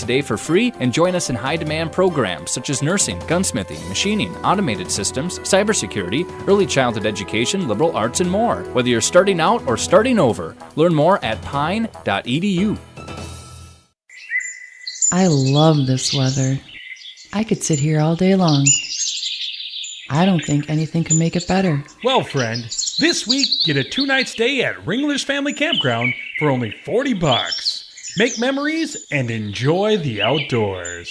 today for free and join us in high-demand programs such as nursing, gunsmithing, machining, automated systems, cybersecurity, early childhood education, liberal arts, and more. Whether you're starting out or starting over, learn more at pine.edu. I love this weather. I could sit here all day long. I don't think anything can make it better. Well, friend, this week get a 2-night stay at Ringler's Family Campground for only $40. Make memories and enjoy the outdoors.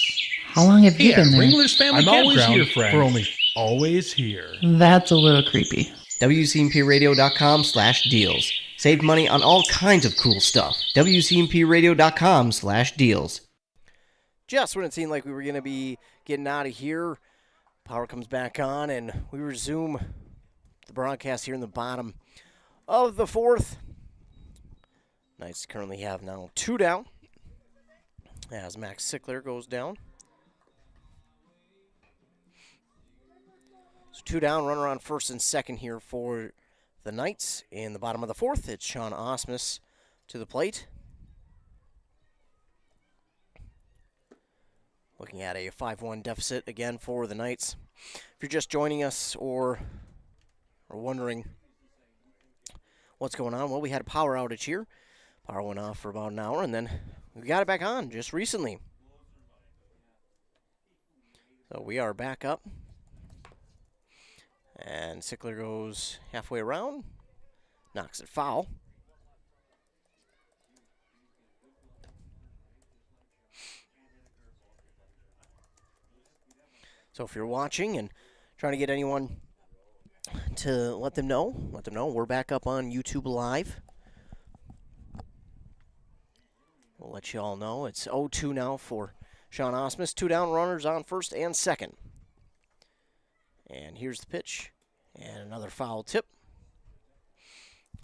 How long have you been there? Ringler's Family Campground always here, friend. For only always here. That's a little creepy. WCMPradio.com/deals. Save money on all kinds of cool stuff. WCMPradio.com/deals. Just when it seemed like we were going to be getting out of here, power comes back on, and we resume the broadcast here in the bottom of the fourth. Knights currently have now 2 down as Max Sickler goes down. So 2 down, runner on first and second here for the Knights. In the bottom of the fourth, it's Sean Osmus to the plate. Looking at a 5-1 deficit again for the Knights. If you're just joining us or wondering what's going on, well, we had a power outage here. Power went off for about an hour, and then we got it back on just recently. So we are back up. And Sickler goes halfway around, knocks it foul. So if you're watching and trying to get anyone to let them know we're back up on YouTube Live. We'll let you all know it's 0-2 now for Sean Osmus. 2 down, runners on first and second. And here's the pitch. And another foul tip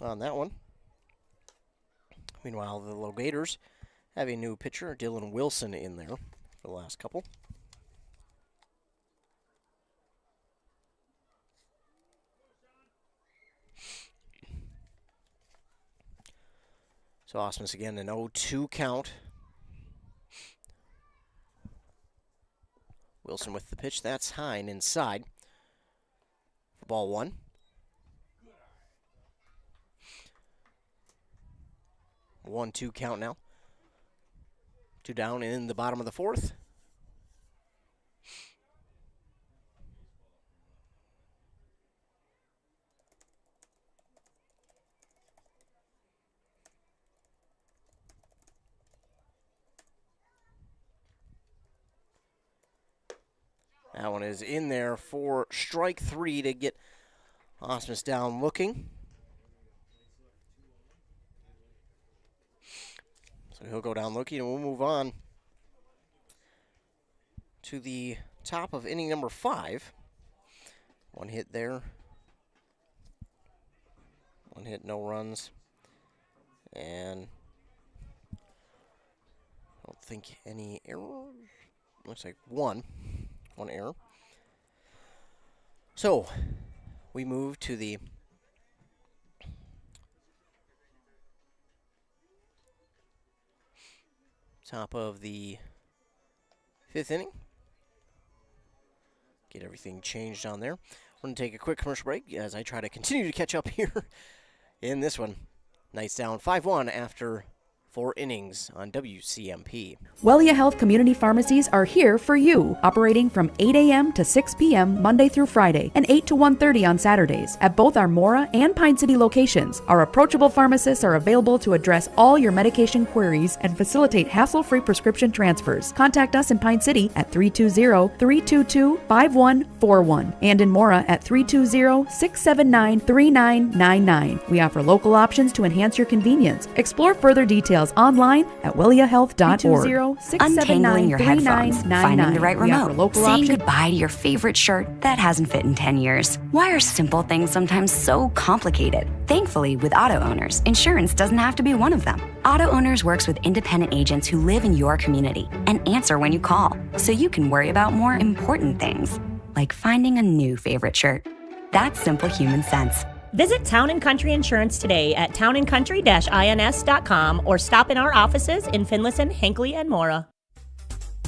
on that one. Meanwhile, the LoGators have a new pitcher, Dylan Wilson, in there for the last couple. So Osmus again, an 0-2 count. Wilson with the pitch. That's high and inside. For ball 1. A 1-2 count now. 2 down in the bottom of the fourth. That one is in there for strike 3 to get Osmus down looking. So he'll go down looking, and we'll move on to the top of inning number 5. 1 hit there. 1 hit, no runs. And I don't think any errors. Looks like 1 error. So we move to the top of the 5th inning. Get everything changed on there. We're going to take a quick commercial break as I try to continue to catch up here in this one. Knights down 5-1 after 4 innings on WCMP. Wellia Health Community Pharmacies are here for you, operating from 8 a.m. to 6 p.m. Monday through Friday and 8 to 1:30 on Saturdays at both our Mora and Pine City locations. Our approachable pharmacists are available to address all your medication queries and facilitate hassle-free prescription transfers. Contact us in Pine City at 320-322-5141 and in Mora at 320-679-3999. We offer local options to enhance your convenience. Explore further details online at welliahealth.org. Untangling your headphones, finding the right remote, saying goodbye to your favorite shirt that hasn't fit in 10 years. Why are simple things sometimes so complicated? Thankfully, with auto owners, insurance doesn't have to be one of them. Auto Owners works with independent agents who live in your community and answer when you call, so you can worry about more important things, like finding a new favorite shirt. That's simple human sense. Visit Town & Country Insurance today at townandcountry-ins.com or stop in our offices in Finlayson, Hinckley, and Mora.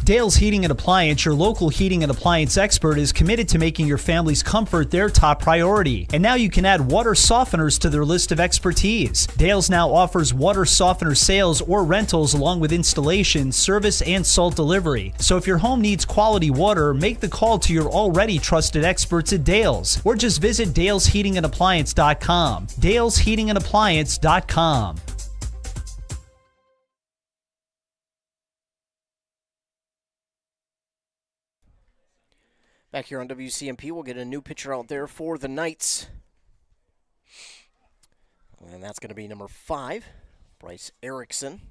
Dale's Heating and Appliance, your local heating and appliance expert, is committed to making your family's comfort their top priority. And now you can add water softeners to their list of expertise. Dale's now offers water softener sales or rentals along with installation, service, and salt delivery. So if your home needs quality water, make the call to your already trusted experts at Dale's, or just visit dalesheatingandappliance.com. dalesheatingandappliance.com. Back here on WCMP, we'll get a new pitcher out there for the Knights. And that's going to be number 5, Bryce Erickson.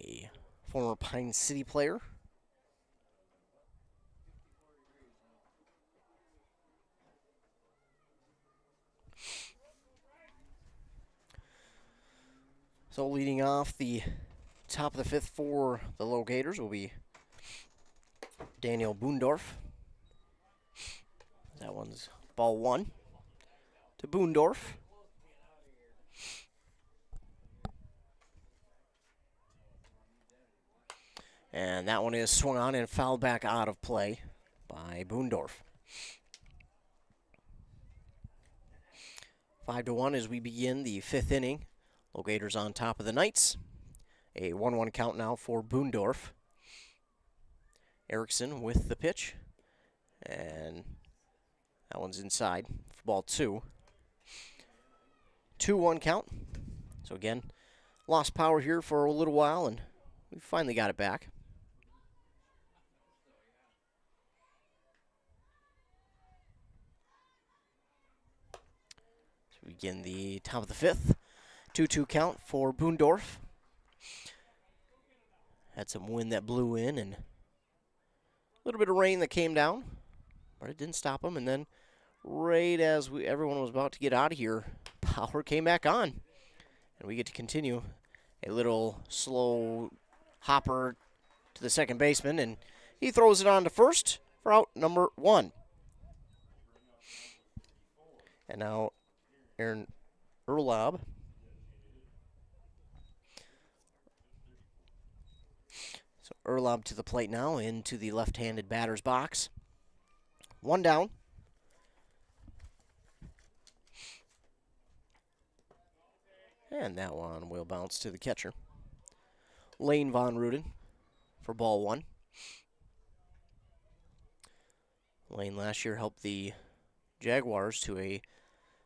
A former Pine City player. So leading off the top of the 5th for the LoGators will be Daniel Boondorf. That one's ball 1 to Boondorf. And that one is swung on and fouled back out of play by Boondorf. 5-1 as we begin the 5th inning. LoGators on top of the Knights. A 1-1 count now for Boondorf. Erickson with the pitch. And that one's inside for ball 2. 2-1 count. So again, lost power here for a little while, and we finally got it back. So we begin the top of the 5th. 2-2 count for Boondorf. Had some wind that blew in and a little bit of rain that came down, but it didn't stop them. And then right as everyone was about to get out of here, power came back on. And we get to continue a little slow hopper to the second baseman, and he throws it on to first for out number 1. And now Aaron Erlob. So Erlob to the plate now, into the left-handed batter's box. 1 down. And that one will bounce to the catcher. Lane Von Ruden for ball 1. Lane last year helped the Jaguars to a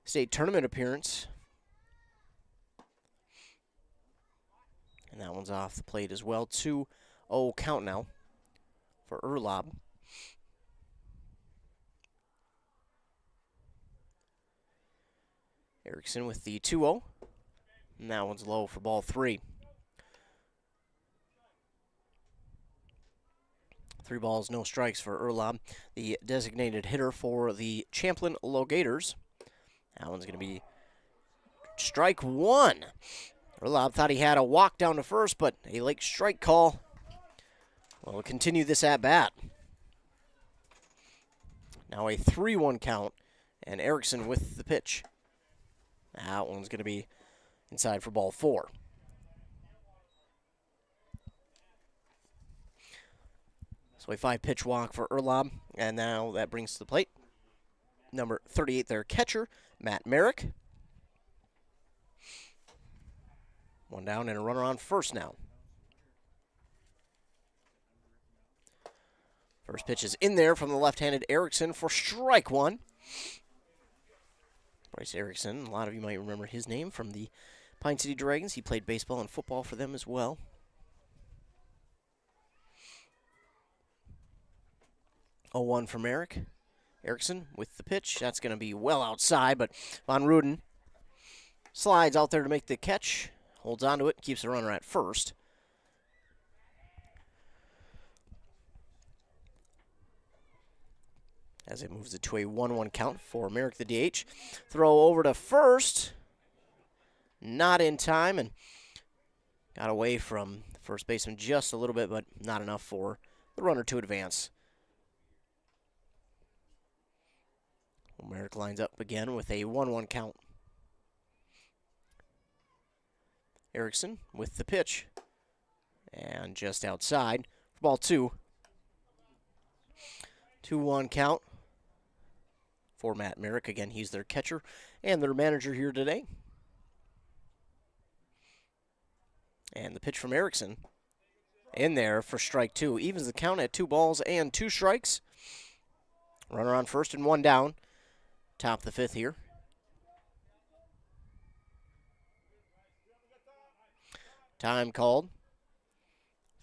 state tournament appearance. And that one's off the plate as well. 2-0 count now for Erlob. Erickson with the 2-0. And that one's low for ball 3. 3 balls, no strikes for Erlob, the designated hitter for the Champlin LoGators. That one's going to be strike 1. Erlob thought he had a walk down to first, but a late strike call will continue this at-bat. Now a 3-1 count, and Erickson with the pitch. That one's going to be inside for ball 4. So a 5-pitch walk for Erlob, and now that brings to the plate number 38, their catcher, Matt Merrick. 1 down and a runner on first now. First pitch is in there from the left-handed Erickson for strike 1. Bryce Erickson, a lot of you might remember his name from the Pine City Dragons. He played baseball and football for them as well. Oh, 1 from Erickson with the pitch. That's going to be well outside, but Von Ruden slides out there to make the catch. Holds onto it, keeps the runner at first. As it moves it to a 1-1 count for Merrick, the DH. Throw over to first. Not in time, and got away from the first baseman just a little bit, but not enough for the runner to advance. Well, Merrick lines up again with a 1-1 count. Erickson with the pitch. And just outside for ball 2. 2-1 count for Matt Merrick. Again, he's their catcher and their manager here today. And the pitch from Erickson in there for strike 2. Evens the count at 2 balls and 2 strikes. Runner on first and 1 down. Top of the 5th here. Time called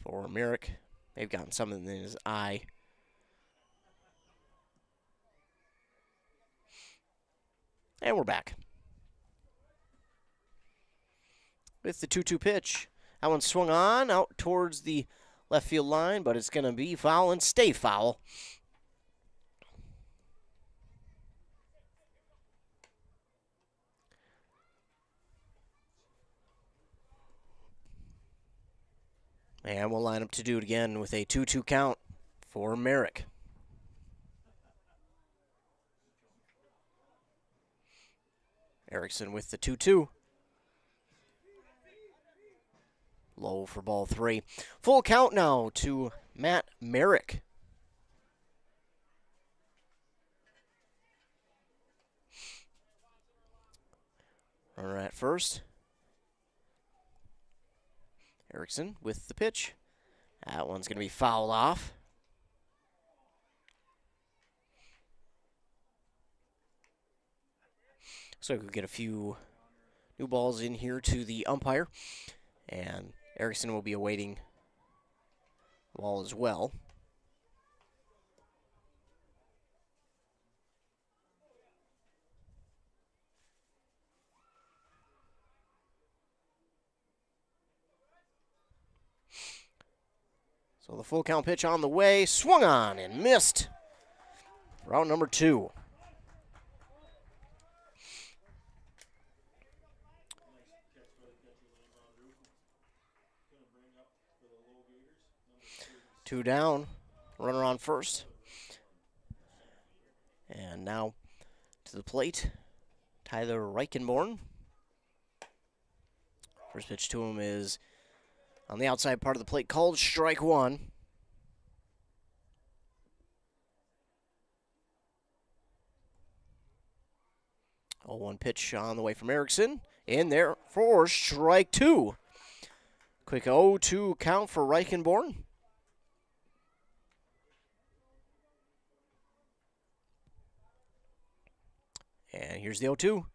for Merrick. They've gotten something in his eye. And we're back. With the 2-2 pitch. That one swung on out towards the left field line, but it's going to be foul and stay foul. And we'll line up to do it again with a 2-2 count for Merrick. Erickson with the 2-2. Low for ball 3. Full count now to Matt Merrick. Runner at first. Erickson with the pitch. That one's going to be fouled off. So we'll get a few new balls in here to the umpire. And Erickson will be awaiting the ball as well. So the full count pitch on the way, swung on and missed. Round number 2. Two down, runner on first. And now to the plate, Tyler Reichenborn. First pitch to him is on the outside part of the plate, called strike 1. Oh, 1 pitch on the way from Erickson. In there for strike 2. Quick 0-2 count for Reichenborn. And here's the 0-2.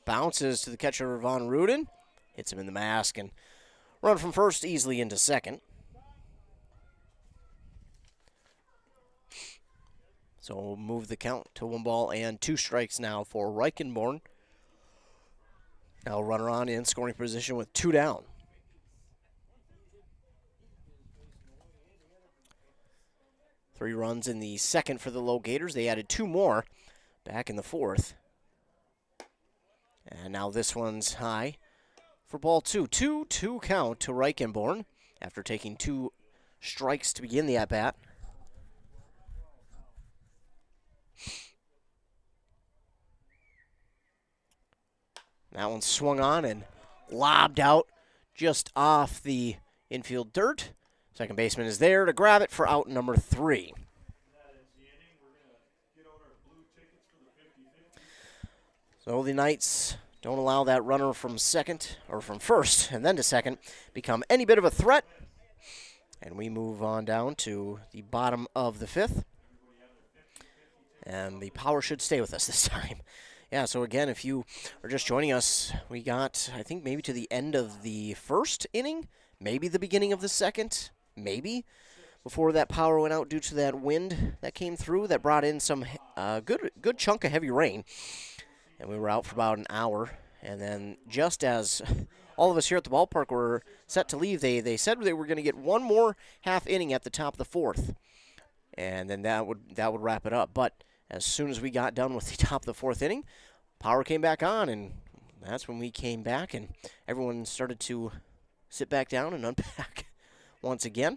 Bounces to the catcher, Von Ruden. Hits him in the mask and run from first easily into second. So we'll move the count to 1 ball and 2 strikes now for Reichenborn. Now runner on in scoring position with 2 down. Three runs in the second for the LoGators. They added 2 more back in the 4th. And now this one's high for ball 2. 2-2 count to Reichenborn after taking 2 strikes to begin the at-bat. That one swung on and lobbed out just off the infield dirt. Second baseman is there to grab it for out number 3. So the Knights don't allow that runner from second, or from first, and then to second, become any bit of a threat. And we move on down to the bottom of the 5th. And the power should stay with us this time. Yeah, so again, if you are just joining us, we got, I think, maybe to the end of the 1st inning, maybe the beginning of the 2nd, maybe, before that power went out due to that wind that came through that brought in some good chunk of heavy rain. And we were out for about an hour. And then just as all of us here at the ballpark were set to leave, they said they were going to get 1 more half inning at the top of the 4th. And then that would wrap it up. But as soon as we got done with the top of the 4th inning, power came back on. And that's when we came back and everyone started to sit back down and unpack once again.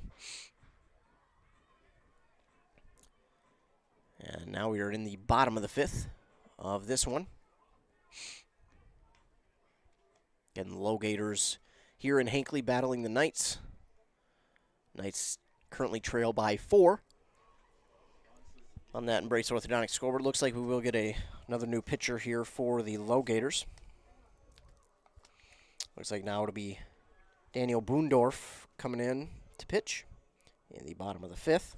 And now we are in the bottom of the 5th of this one. Again, the LoGators here in Hinckley battling the Knights. Knights currently trail by 4. On that Embrace Orthodontics scoreboard, looks like we will get another new pitcher here for the LoGators. Looks like now it'll be Daniel Boondorf coming in to pitch in the bottom of the 5th.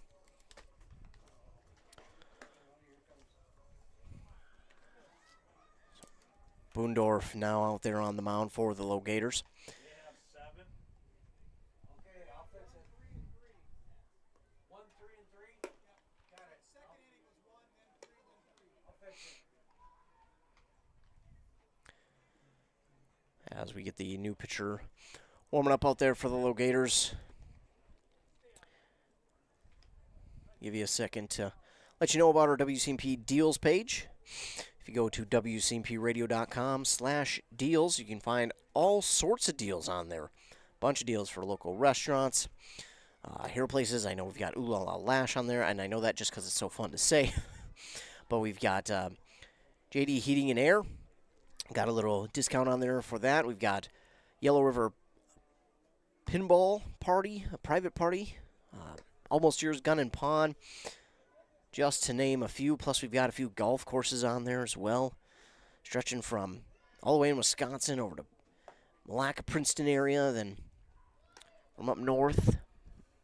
Boondorf now out there on the mound for the LoGators. As we get the new pitcher warming up out there for the LoGators. Give you a second to let you know about our WCMP deals page. If you go to WCMPradio.com/deals, you can find all sorts of deals on there. Bunch of deals for local restaurants, hair places. I know we've got Ooh La La Lash on there, and I know that just because it's so fun to say. But we've got JD Heating and Air. Got a little discount on there for that. We've got Yellow River Pinball Party, a private party. Almost Yours Gun and Pawn, just to name a few. Plus, we've got a few golf courses on there as well, stretching from all the way in Wisconsin over to Malacca, Princeton area, then from up north,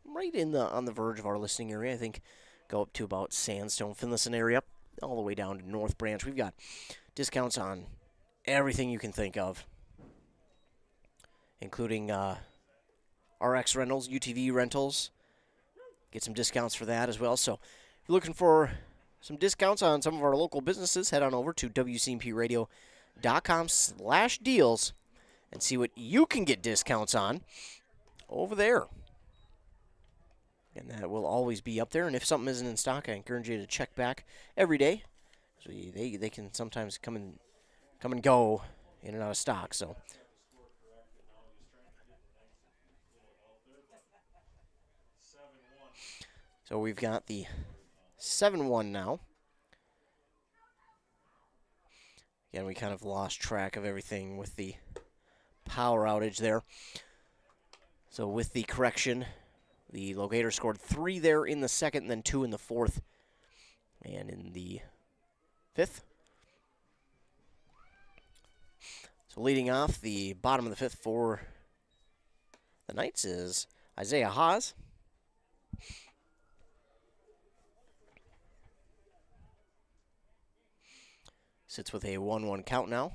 right on the verge of our listening area. I think go up to about Sandstone, Finlayson area, all the way down to North Branch. We've got discounts on everything you can think of, including RX rentals, UTV rentals. Get some discounts for that as well. So if you're looking for some discounts on some of our local businesses, head on over to WCMPradio.com/deals and see what you can get discounts on over there. And that will always be up there. And if something isn't in stock, I encourage you to check back every day. So they can sometimes come and go in and out of stock. So we've got the 7-1 now. Again, we kind of lost track of everything with the power outage there. So with the correction, the LoGators scored 3 there in the 2nd, and then 2 in the 4th, and in the 5th. So leading off the bottom of the 5th for the Knights is Isaiah Haas. Sits with a 1-1 count now.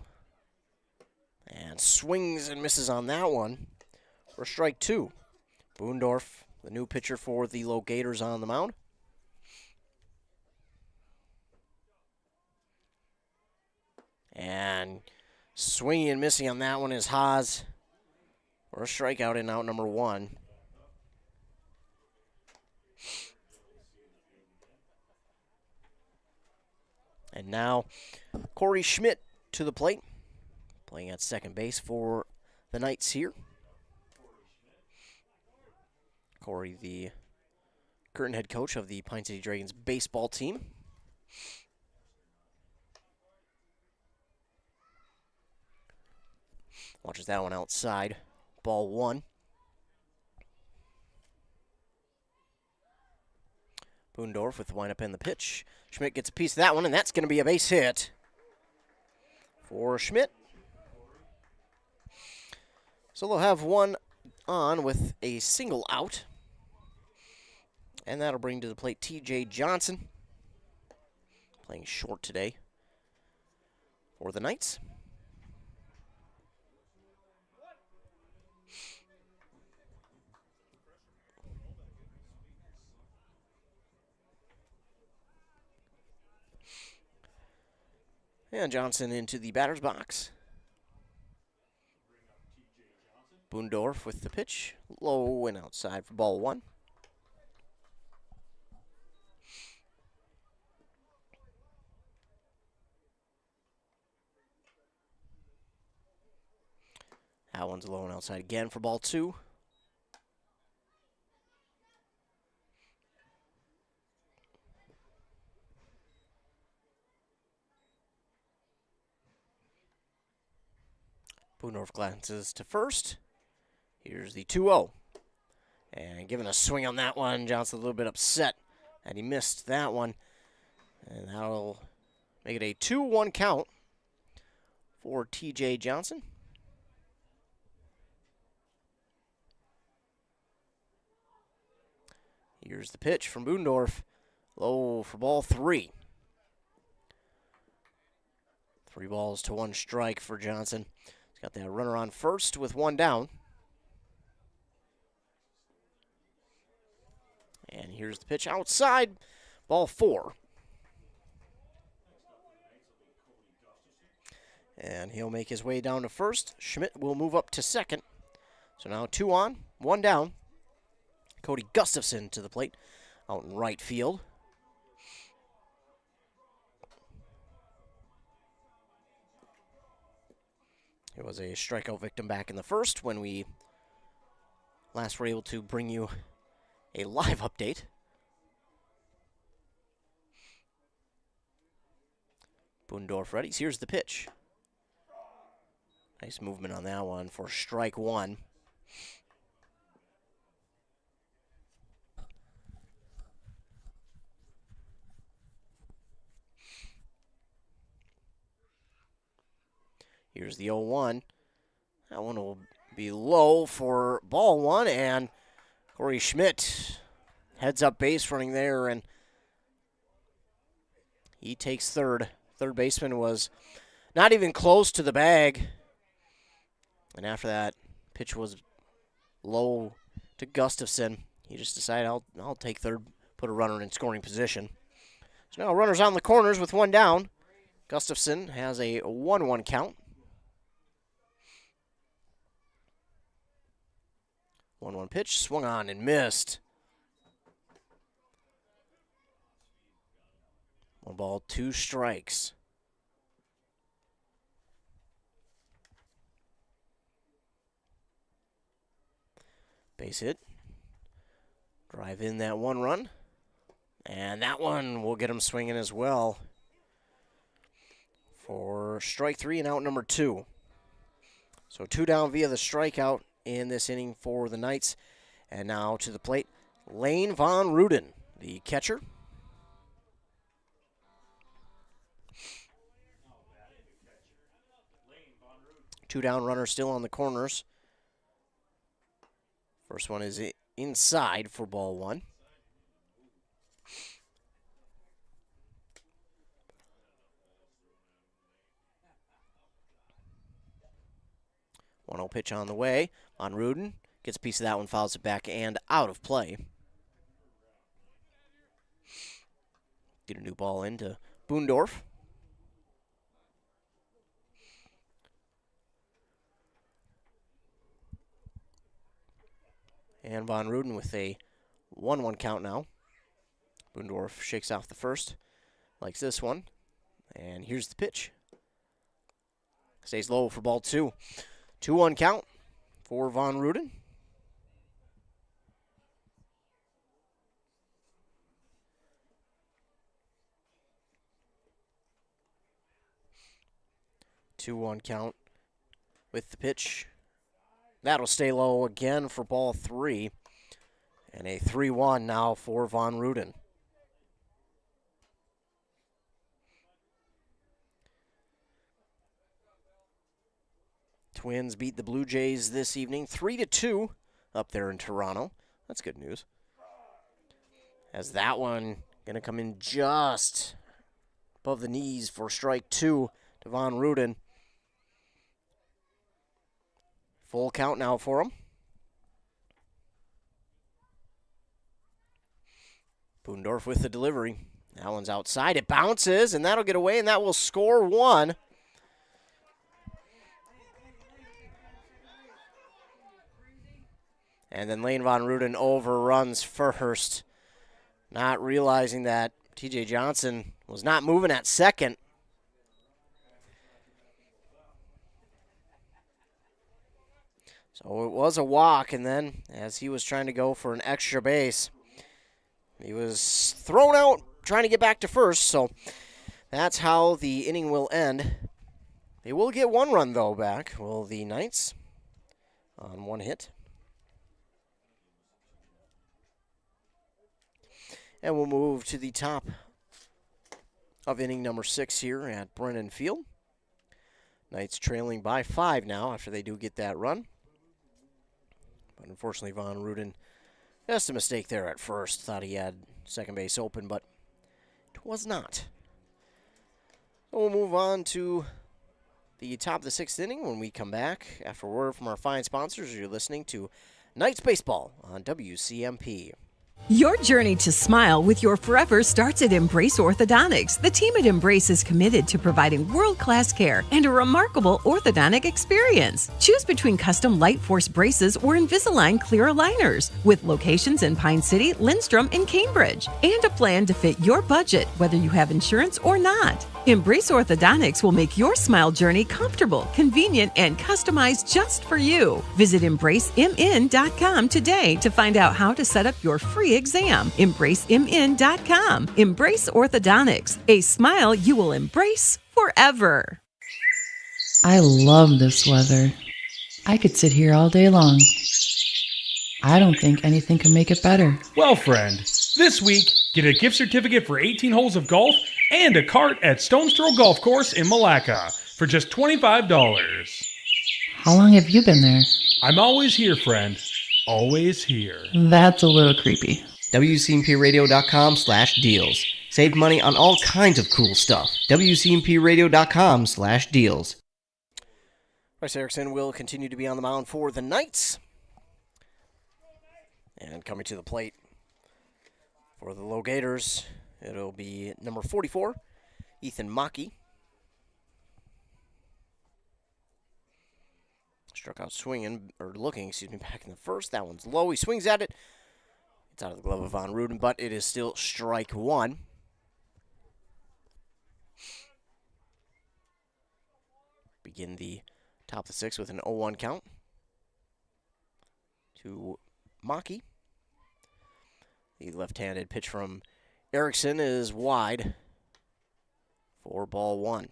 And swings and misses on that one for strike 2. Boondorf, the new pitcher for the LoGators, on the mound. And swinging and missing on that one is Haas for a strikeout in out number 1. And now Corey Schmidt to the plate, playing at second base for the Knights here. Corey, the current head coach of the Pine City Dragons baseball team. Watches that one outside. Ball 1. Boondorf with the windup and the pitch. Schmidt gets a piece of that one, and that's going to be a base hit for Schmidt. So they'll have one on with a single out. And that'll bring to the plate TJ Johnson, playing short today for the Knights. And Johnson into the batter's box. Boondorf with the pitch, low and outside for ball 1. That one's low and outside again for ball 2. Boondorf glances to first. Here's the 2-0. And giving a swing on that one, Johnson a little bit upset that he missed that one. And that'll make it a 2-1 count for TJ Johnson. Here's the pitch from Boondorf. Low for ball 3. 3 balls to 1 strike for Johnson. He's got that runner on first with 1 down. And here's the pitch outside. Ball 4. And he'll make his way down to first. Schmidt will move up to second. So now 2 on, 1 down. Cody Gustafson to the plate out in right field. It was a strikeout victim back in the first when we last were able to bring you a live update. Boondorf ready. Here's the pitch. Nice movement on that one for strike 1. Here's the 0-1. That one will be low for ball 1, and Corey Schmidt heads up base running there, and he takes third. Third baseman was not even close to the bag. And after that, pitch was low to Gustafson. He just decided, I'll take third, put a runner in scoring position. So now runners on the corners with 1 down. Gustafson has a 1-1 count. 1-1 pitch, swung on and missed. 1 ball, 2 strikes. Base hit. Drive in that 1 run. And that one will get him swinging as well for strike 3 and out number 2. So 2 down via the strikeout in this inning for the Knights. And now to the plate, Lane Von Ruden, the catcher. Two down runner still on the corners. First one is inside for ball 1. One-0 pitch on the way. Von Ruden gets a piece of that one, fouls it back and out of play. Get a new ball into Boondorf. And Von Ruden with a 1-1 count now. Boondorf shakes off the first, likes this one. And here's the pitch. Stays low for ball 2. 2-1 count for Von Ruden. Two-one count with the pitch. That'll stay low again for ball 3. And a 3-1 now for Von Ruden. Twins beat the Blue Jays this evening 3-2 up there in Toronto. That's good news. As that one going to come in just above the knees for strike 2 to Von Ruden. Full count now for him. Boondorf with the delivery. That one's outside. It bounces, and that'll get away, and that will score 1. And then Lane Von Ruden overruns first, not realizing that TJ Johnson was not moving at second. So it was a walk, and then as he was trying to go for an extra base, he was thrown out trying to get back to first. So that's how the inning will end. They will get 1 run, though, back. Will the Knights on 1 hit. And we'll move to the top of inning number 6 here at Brennan Field. Knights trailing by 5 now after they do get that run. But unfortunately, Von Ruden just a mistake there at first. Thought he had second base open, but it was not. So we'll move on to the top of the 6th inning when we come back after a word from our fine sponsors. You're listening to Knights Baseball on WCMP. Your journey to smile with your forever starts at Embrace Orthodontics. The team at Embrace is committed to providing world-class care and a remarkable orthodontic experience. Choose between custom Light Force braces or Invisalign clear aligners with locations in Pine City, Lindstrom, and Cambridge, and a plan to fit your budget, whether you have insurance or not. Embrace Orthodontics will make your smile journey comfortable, convenient, and customized just for you. Visit EmbraceMN.com today to find out how to set up your free exam. EmbraceMN.com. Embrace Orthodontics. A smile you will embrace forever. I love this weather. I could sit here all day long. I don't think anything can make it better. Well, friend, this week, get a gift certificate for 18 holes of golf and a cart at Stone's Throw Golf Course in Malacca for just $25. How long have you been there? I'm always here, friend. Always here. That's a little creepy. WCMPradio.com/deals. Save money on all kinds of cool stuff. WCMPradio.com/deals. Bryce Erickson will continue to be on the mound for the Knights. And coming to the plate for the LoGators, it'll be number 44, Ethan Mackey. Struck out looking back in the first. That one's low. He swings at it. It's out of the glove of Von Ruden, but it is still strike one. Begin the top of the 6th with an 0-1 count to Mackey. The left-handed pitch from Erickson is wide for ball 1.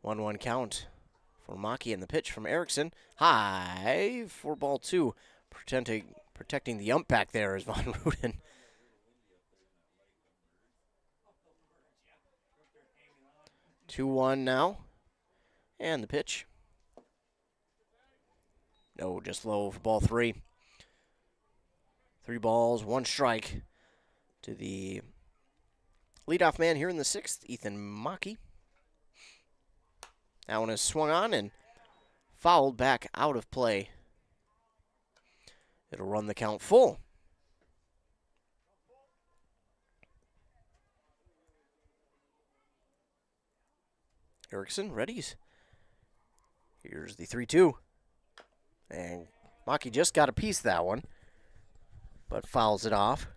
1-1 count for Mackey, and the pitch from Erickson. High for ball 2. Protecting the ump back there is Von Ruden. Two 2-1 now. And the pitch. No, just low for ball 3. 3 balls, 1 strike to the leadoff man here in the 6th, Ethan Mackey. That one is swung on and fouled back out of play. It'll run the count full. Erickson readies. Here's the 3-2. And Mackey just got a piece of that one, but fouls it off.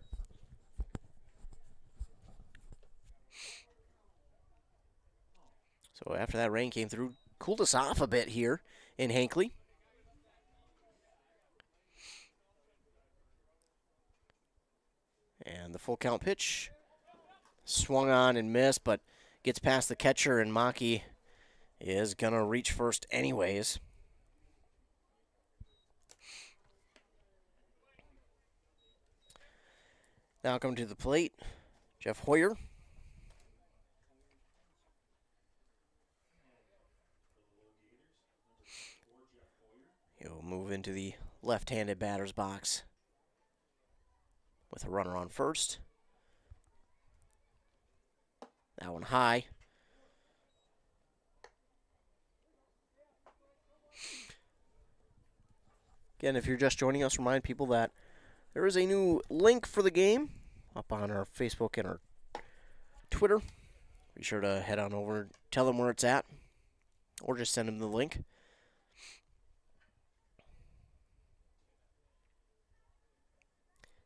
So after that rain came through, cooled us off a bit here in Hinckley. And the full count pitch swung on and missed, but gets past the catcher, and Mackey is going to reach first anyways. Now coming to the plate, Jeff Hoyer. He'll move into the left-handed batter's box with a runner on first. That one high. Again, if you're just joining us, remind people that there is a new link for the game up on our Facebook and our Twitter. Be sure to head on over, tell them where it's at, or just send them the link.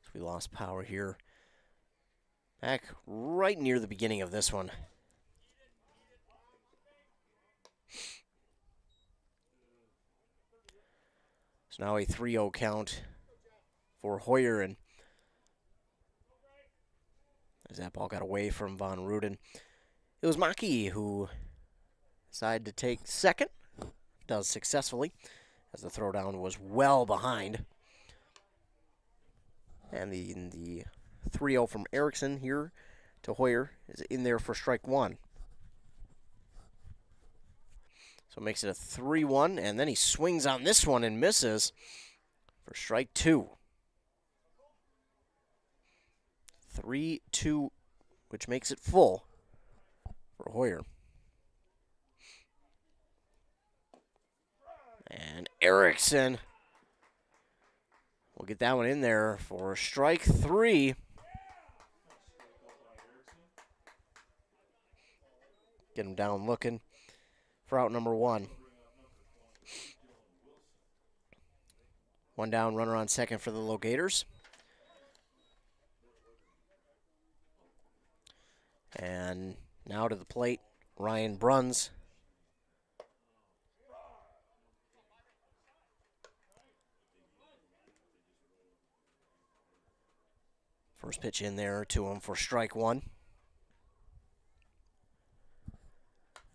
So we lost power here back right near the beginning of this one. So now a 3-0 count for Hoyer, and as that ball got away from Von Ruden, it was Mackey who decided to take second, does successfully, as the throwdown was well behind. And the 3-0 from Erickson here to Hoyer is in there for strike one. So it makes it a 3-1, and then he swings on this one and misses for strike two. 3-2, which makes it full for Hoyer. And Erickson will get that one in there for strike three. Get him down looking for out number one. One down, runner on second for the LoGators. And now to the plate, Ryan Bruns. First pitch in there to him for strike one.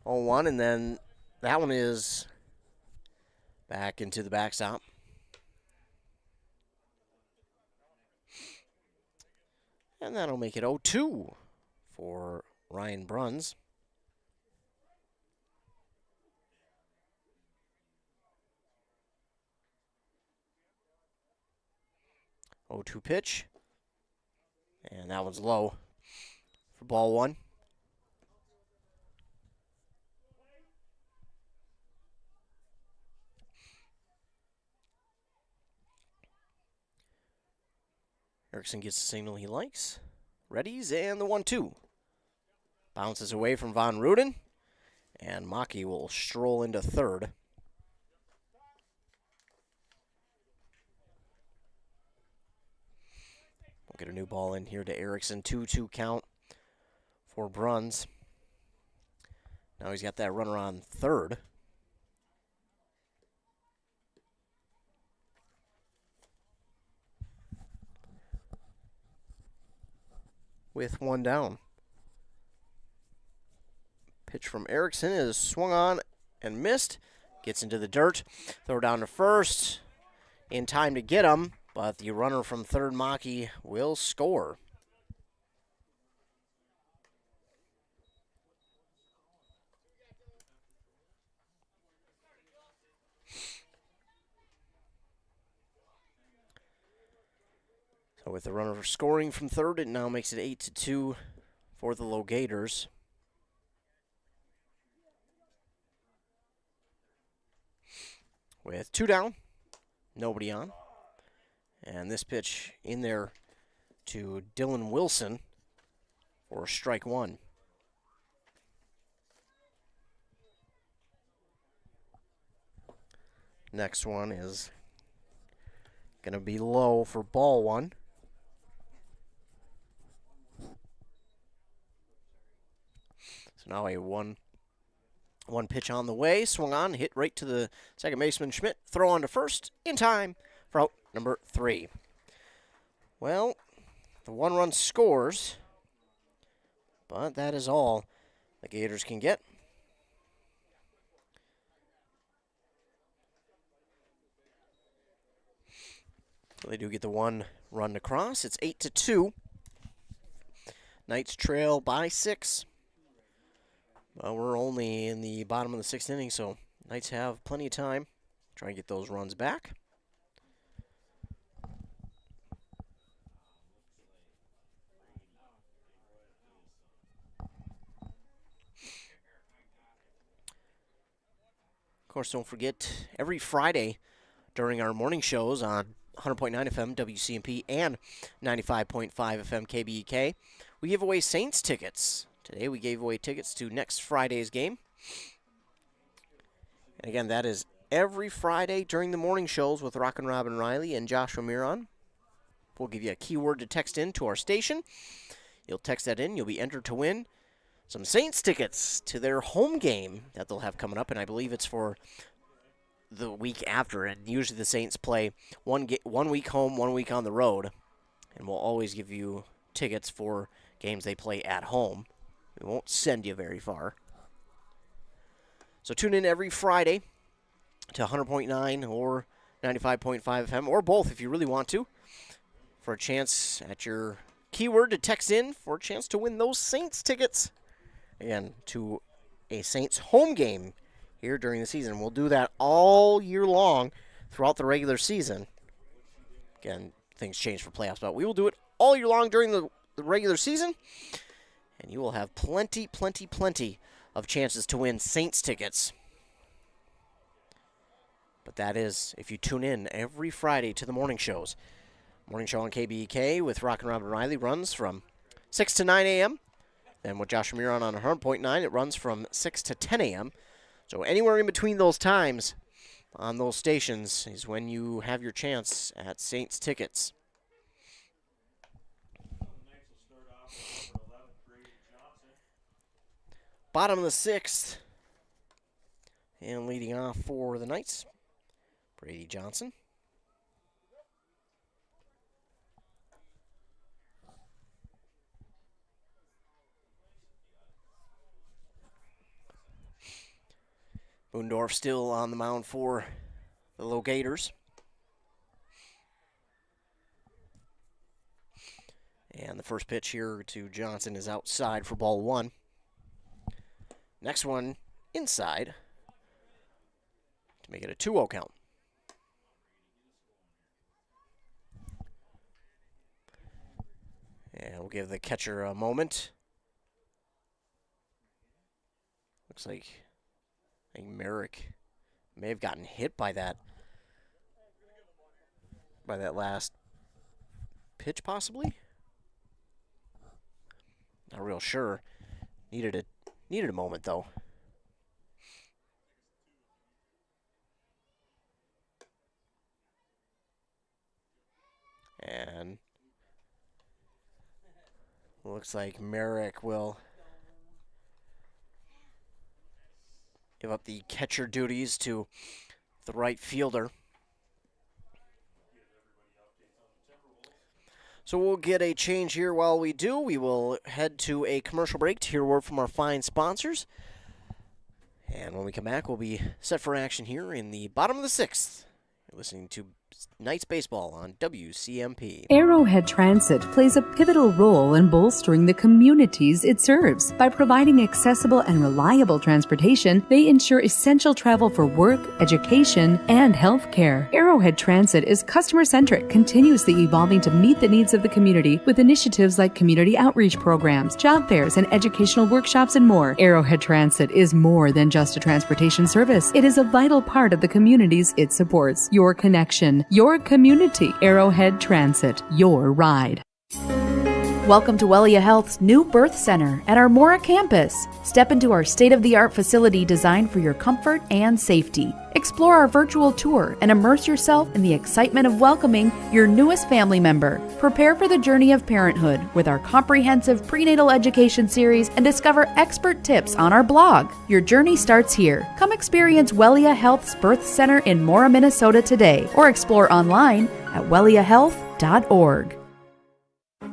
0-1, and then that one is back into the backstop. And that'll make it 0-2 for Ryan Bruns. Oh-2 pitch. And that one's low for ball one. Erickson gets the signal he likes. Readies, and the 1-2. Bounces away from Von Ruden, and Maki will stroll into third. We'll get a new ball in here to Erickson. 2-2 count for Bruns. Now he's got that runner on third. With one down. Pitch from Erickson is swung on and missed. Gets into the dirt. Throw down to first. In time to get him, but the runner from third, Maki, will score. So with the runner scoring from third, it now makes it 8-2 for the LoGators. With two down, nobody on. And this pitch in there to Dylan Wilson for strike one. Next one is going to be low for ball one. So now a one pitch on the way, swung on, hit right to the second baseman Schmidt, throw on to first, in time for out number three. Well, the one run scores, but that is all the Gators can get. So they do get the one run across. It's 8-2. Knights trail by 6. Well, we're only in the bottom of the 6th inning, so Knights have plenty of time to try and get those runs back. Of course, don't forget, every Friday during our morning shows on 100.9 FM WCMP and 95.5 FM KBEK, we give away Saints tickets. Today we gave away tickets to next Friday's game. And again, that is every Friday during the morning shows with Rockin' Robin Riley and Joshua Miron. We'll give you a keyword to text in to our station. You'll text that in. You'll be entered to win some Saints tickets to their home game that they'll have coming up, and I believe it's for the week after. And usually the Saints play one week home, 1 week on the road, and we'll always give you tickets for games they play at home. We won't send you very far. So tune in every Friday to 100.9 or 95.5 FM, or both if you really want to, for a chance at your keyword to text in for a chance to win those Saints tickets. Again, to a Saints home game here during the season. We'll do that all year long throughout the regular season. Again, things change for playoffs, but we will do it all year long during the regular season, and you will have plenty of chances to win Saints tickets. But that is if you tune in every Friday to the morning shows. Morning show on KBEK with Rock and Robin Riley runs from 6 to 9 a.m. Then with Josh Ramirez on 100.9, it runs from 6 to 10 a.m. So anywhere in between those times on those stations is when you have your chance at Saints tickets. Bottom of the 6th. And leading off for the Knights, Brady Johnson. Boondorf still on the mound for the LoGators. And the first pitch here to Johnson is outside for ball 1. Next one inside to make it a 2-0 count. And we'll give the catcher a moment. Looks like I think Merrick may have gotten hit by that last pitch, possibly. Not real sure. Needed a moment though. And looks like Merrick will give up the catcher duties to the right fielder. So we'll get a change here. While we do, we will head to a commercial break to hear a word from our fine sponsors. And when we come back, we'll be set for action here in the bottom of the 6th. You're listening to Knights Baseball on WCMP. Arrowhead Transit plays a pivotal role in bolstering the communities it serves. By providing accessible and reliable transportation, they ensure essential travel for work, education, and healthcare. Arrowhead Transit is customer-centric, continuously evolving to meet the needs of the community with initiatives like community outreach programs, job fairs, and educational workshops, and more. Arrowhead Transit is more than just a transportation service. It is a vital part of the communities it supports. Your connection, your community. Arrowhead Transit, your ride. Welcome to Wellia Health's new birth center at our Mora campus. Step into our state-of-the-art facility designed for your comfort and safety. Explore our virtual tour and immerse yourself in the excitement of welcoming your newest family member. Prepare for the journey of parenthood with our comprehensive prenatal education series and discover expert tips on our blog. Your journey starts here. Come experience Wellia Health's birth center in Mora, Minnesota today, or explore online at welliahealth.org.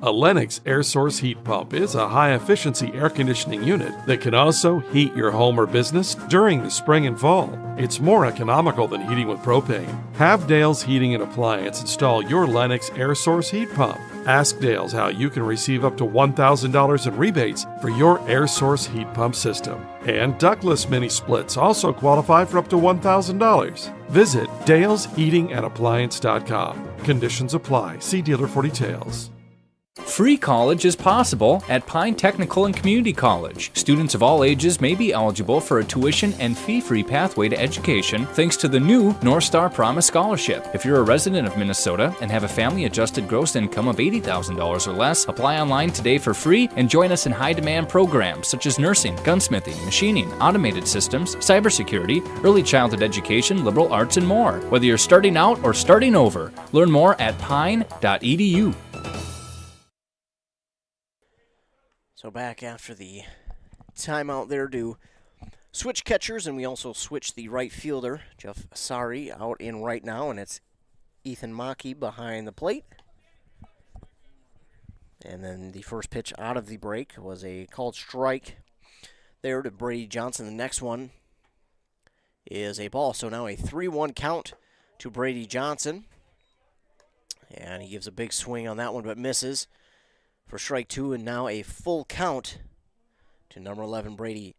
A Lennox air source heat pump is a high-efficiency air conditioning unit that can also heat your home or business during the spring and fall. It's more economical than heating with propane. Have Dale's Heating and Appliance install your Lennox air source heat pump. Ask Dale's how you can receive up to $1,000 in rebates for your air source heat pump system. And ductless mini splits also qualify for up to $1,000. Visit dalesheatingandappliance.com. Conditions apply. See dealer for details. Free college is possible at Pine Technical and Community College. Students of all ages may be eligible for a tuition and fee-free pathway to education thanks to the new North Star Promise Scholarship. If you're a resident of Minnesota and have a family-adjusted gross income of $80,000 or less, apply online today for free and join us in high-demand programs such as nursing, gunsmithing, machining, automated systems, cybersecurity, early childhood education, liberal arts, and more. Whether you're starting out or starting over, learn more at pine.edu. So back after the timeout there to switch catchers, and we also switch the right fielder. Jeff Asari out in right now, and it's Ethan Mackey behind the plate. And then the first pitch out of the break was a called strike there to Brady Johnson. The next one is a ball. So now a 3-1 count to Brady Johnson. And he gives a big swing on that one, but misses for strike 2. And now a full count to number 11, Brady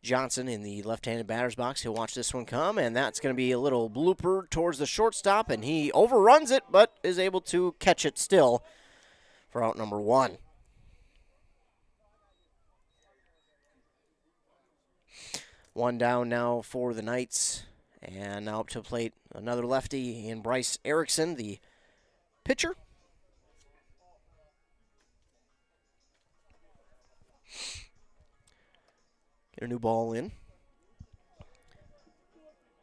Johnson, in the left-handed batter's box. He'll watch this one come, and that's going to be a little blooper towards the shortstop, and he overruns it, but is able to catch it still for out number 1. One down now for the Knights, and now up to the plate, another lefty in Bryce Erickson, the pitcher. Get a new ball in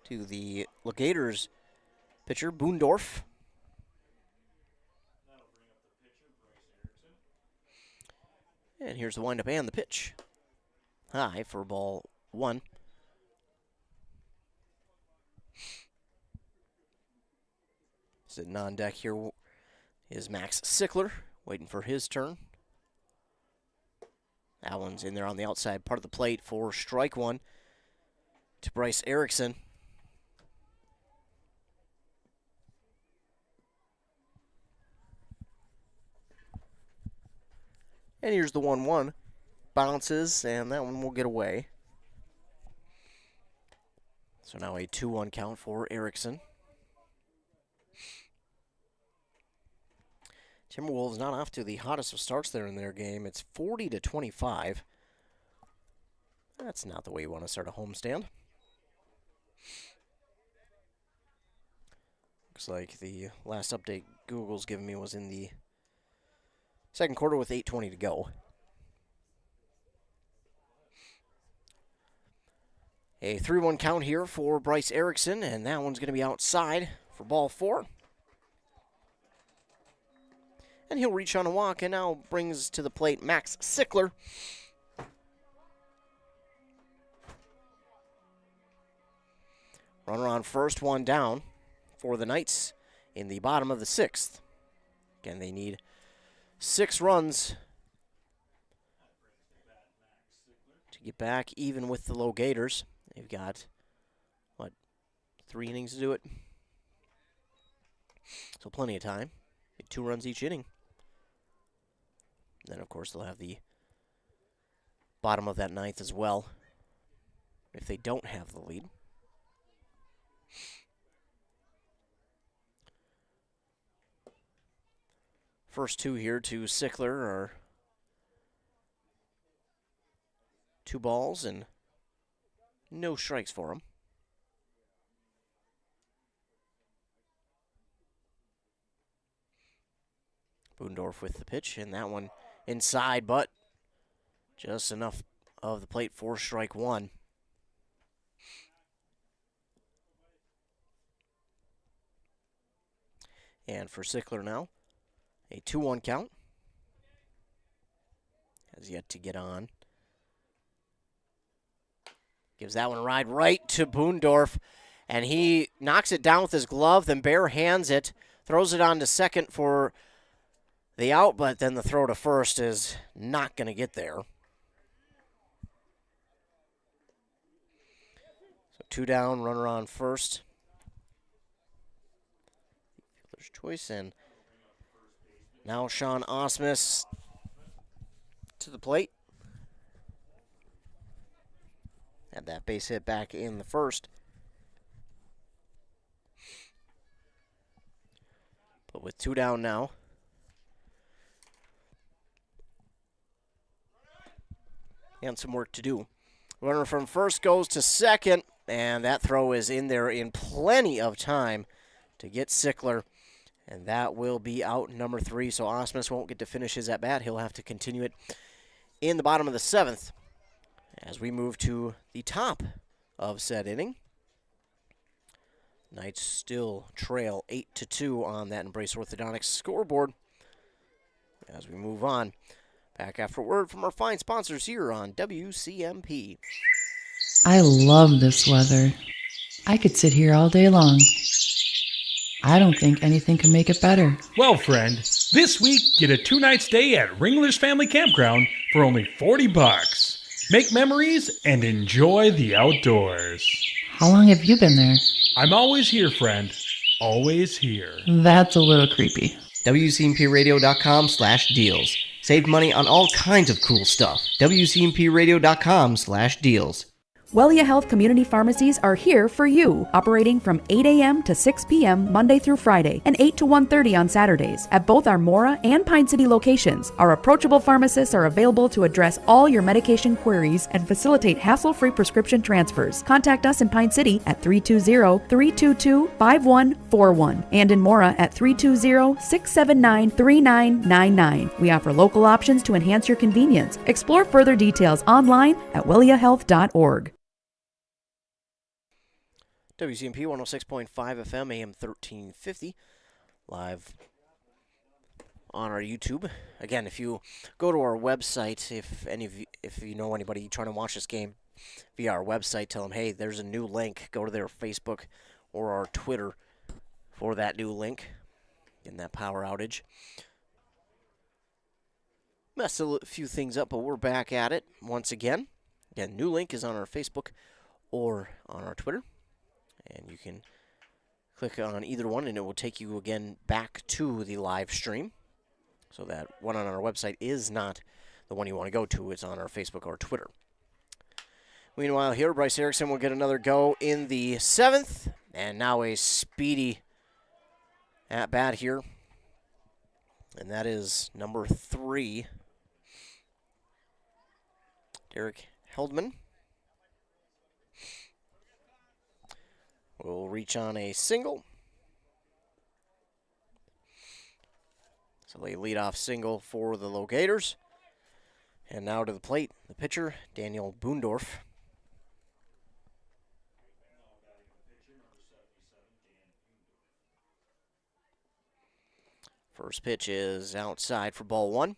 to the LoGators pitcher, Boondorf. And here's the windup and the pitch. High for ball 1. Sitting on deck here is Max Sickler, waiting for his turn. That one's in there on the outside part of the plate for strike 1 to Bryce Erickson. And here's the 1-1. Bounces, and that one will get away. So now a 2-1 count for Erickson. Timberwolves not off to the hottest of starts there in their game. It's 40-25. That's not the way you want to start a homestand. Looks like the last update Google's given me was in the second quarter with 8:20 to go. A 3-1 count here for Bryce Erickson, and that one's going to be outside for ball 4. And he'll reach on a walk, and now brings to the plate Max Sickler. Runner on first, one down for the Knights in the bottom of the 6th. Again, they need 6 runs to get back even with the LoGators. They've got, 3 innings to do it? So plenty of time. Get 2 runs each inning. Then, of course, they'll have the bottom of that 9th as well if they don't have the lead. First 2 here to Sickler are 2 balls and no strikes for him. Boondorf with the pitch, and that one inside, but just enough of the plate for strike 1. And for Sickler now, a 2-1 count. Has yet to get on. Gives that one a ride right to Boondorf, and he knocks it down with his glove, then bare hands it, throws it on to second for the out, but then the throw to first is not going to get there. So 2 down, runner on first. Fielder's choice, and now Sean Osmus to the plate. Had that base hit back in the first. But with 2 down now, and some work to do. Runner from first goes to second, and that throw is in there in plenty of time to get Sickler, and that will be out number 3, so Osmus won't get to finish his at-bat. He'll have to continue it in the bottom of the 7th as we move to the top of said inning. Knights still trail 8-2 on that Embrace Orthodontics scoreboard as we move on. Back after a word from our fine sponsors here on WCMP. I love this weather. I could sit here all day long. I don't think anything can make it better. Well, friend, this week get a 2-night stay at Ringler's Family Campground for only $40. Make memories and enjoy the outdoors. How long have you been there? I'm always here, friend. Always here. That's a little creepy. WCMPradio.com/deals. Save money on all kinds of cool stuff. WCMPradio.com/deals. Wellia Health Community Pharmacies are here for you, operating from 8 a.m. to 6 p.m. Monday through Friday and 8 to 1:30 on Saturdays. At both our Mora and Pine City locations, our approachable pharmacists are available to address all your medication queries and facilitate hassle-free prescription transfers. Contact us in Pine City at 320-322-5141 and in Mora at 320-679-3999. We offer local options to enhance your convenience. Explore further details online at welliahealth.org. WCMP 106.5 FM, AM 1350, live on our YouTube. Again, if you go to our website, if you know anybody trying to watch this game via our website, tell them, hey, there's a new link. Go to their Facebook or our Twitter for that new link in that power outage. Messed a few things up, but we're back at it once again. Again, new link is on our Facebook or on our Twitter. And you can click on either one, and it will take you again back to the live stream. So that one on our website is not the one you want to go to. It's on our Facebook or Twitter. Meanwhile, here, Bryce Erickson will get another go in the 7th. And now a speedy at-bat here. And that is number 3, Derek Heldman. Will reach on a single. So they lead off single for the LoGators. And now to the plate, the pitcher, Daniel Boondorf. First pitch is outside for ball 1.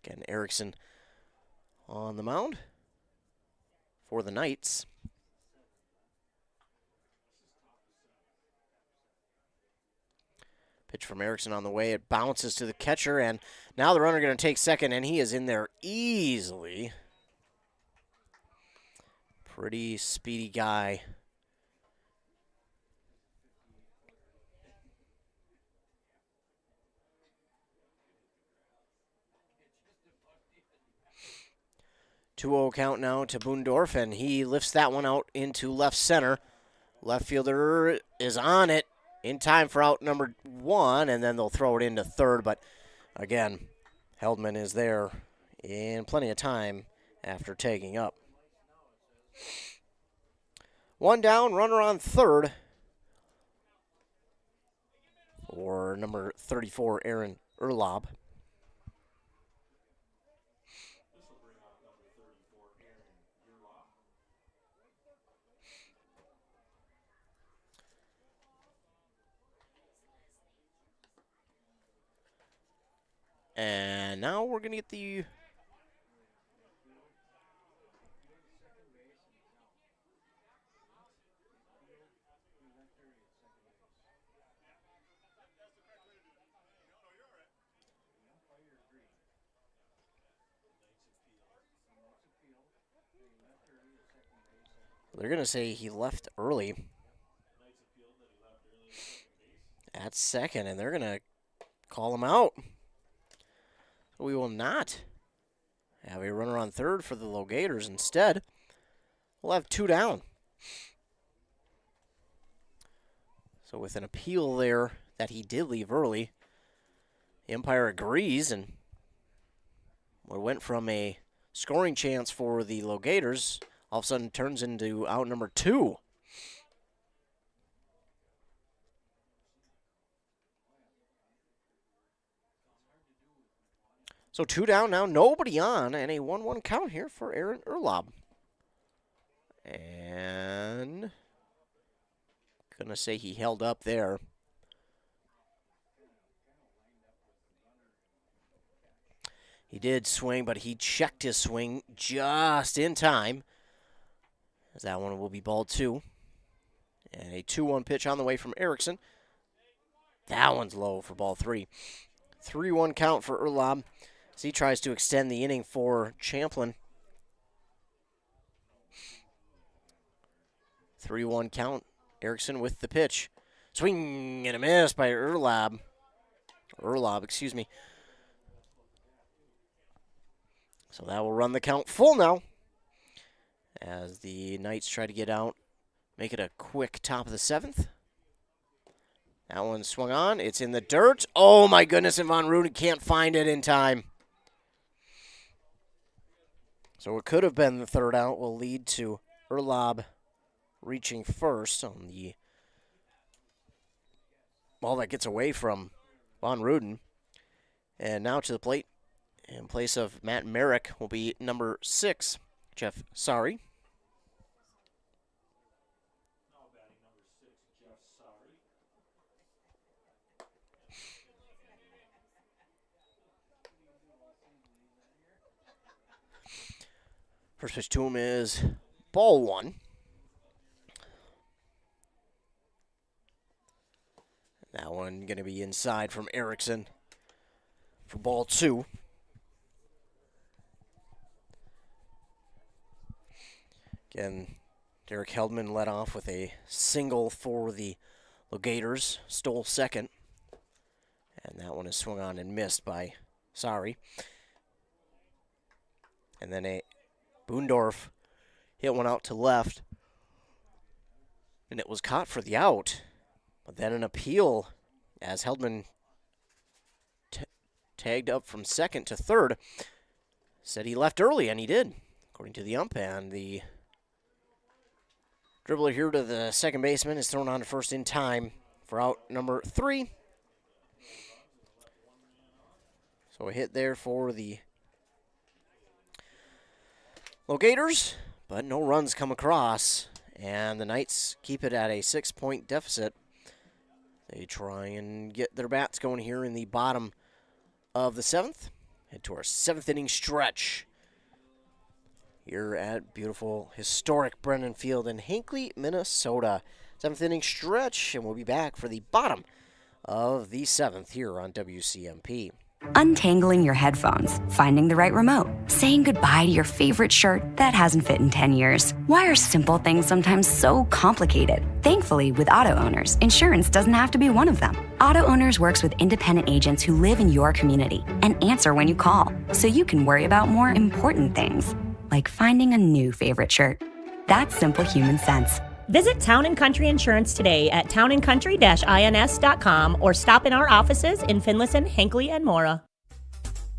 Again, Erickson on the mound for the Knights. Pitch from Erickson on the way. It bounces to the catcher, and now the runner going to take second, and he is in there easily. Pretty speedy guy. Two-0 count now to Boondorf, and he lifts that one out into left center. Left fielder is on it in time for out number 1, and then they'll throw it into third. But again, Heldman is there in plenty of time after taking up. 1 down, runner on third for number 34, Aaron Erlob. And now we're going to get the... They're going to say he left early at second, and they're going to call him out. We will not have a runner on third for the LoGators. Instead, we'll have 2 down. So with an appeal there that he did leave early, the umpire agrees, and what went from a scoring chance for the LoGators all of a sudden turns into out number 2. So 2 down now, nobody on, and a 1-1 count here for Aaron Erlob. And gonna say he held up there. He did swing, but he checked his swing just in time, as that one will be ball 2. And a 2-1 pitch on the way from Erickson. That one's low for ball 3. 3-1 count for Erlob as he tries to extend the inning for Champlin. 3-1 count. Erickson with the pitch. Swing and a miss by Erlob, excuse me. So that will run the count full now as the Knights try to get out, make it a quick top of the 7th. That one swung on. It's in the dirt. Oh, my goodness, and Von Ruden can't find it in time. So it could have been the third out will lead to Erlob reaching first on the ball that gets away from Von Ruden. And now to the plate, in place of Matt Merrick, will be number 6, Jeff Sari. First pitch to him is ball 1. That one going to be inside from Erickson for ball 2. Again, Derek Heldman led off with a single for the LoGators, stole second. And that one is swung on and missed by Sari. And then a Boondorf hit one out to left, and it was caught for the out. But then an appeal as Heldman tagged up from second to third. Said he left early, and he did, according to the ump. And the dribbler here to the second baseman is thrown on to first in time for out number 3. So a hit there for the LoGators, but no runs come across, and the Knights keep it at a 6-point deficit. They try and get their bats going here in the bottom of the 7th. Head to our 7th inning stretch here at beautiful, historic Brennan Field in Hinckley, Minnesota. 7th inning stretch, and we'll be back for the bottom of the 7th here on WCMP. Untangling your headphones, finding the right remote, saying goodbye to your favorite shirt that hasn't fit in 10 years. Why are simple things sometimes so complicated? Thankfully, with auto owners, insurance doesn't have to be one of them. Auto Owners works with independent agents who live in your community and answer when you call, so you can worry about more important things, like finding a new favorite shirt. That's simple human sense. Visit Town & Country Insurance today at townandcountry-ins.com or stop in our offices in Finlayson, Hinckley, and Mora.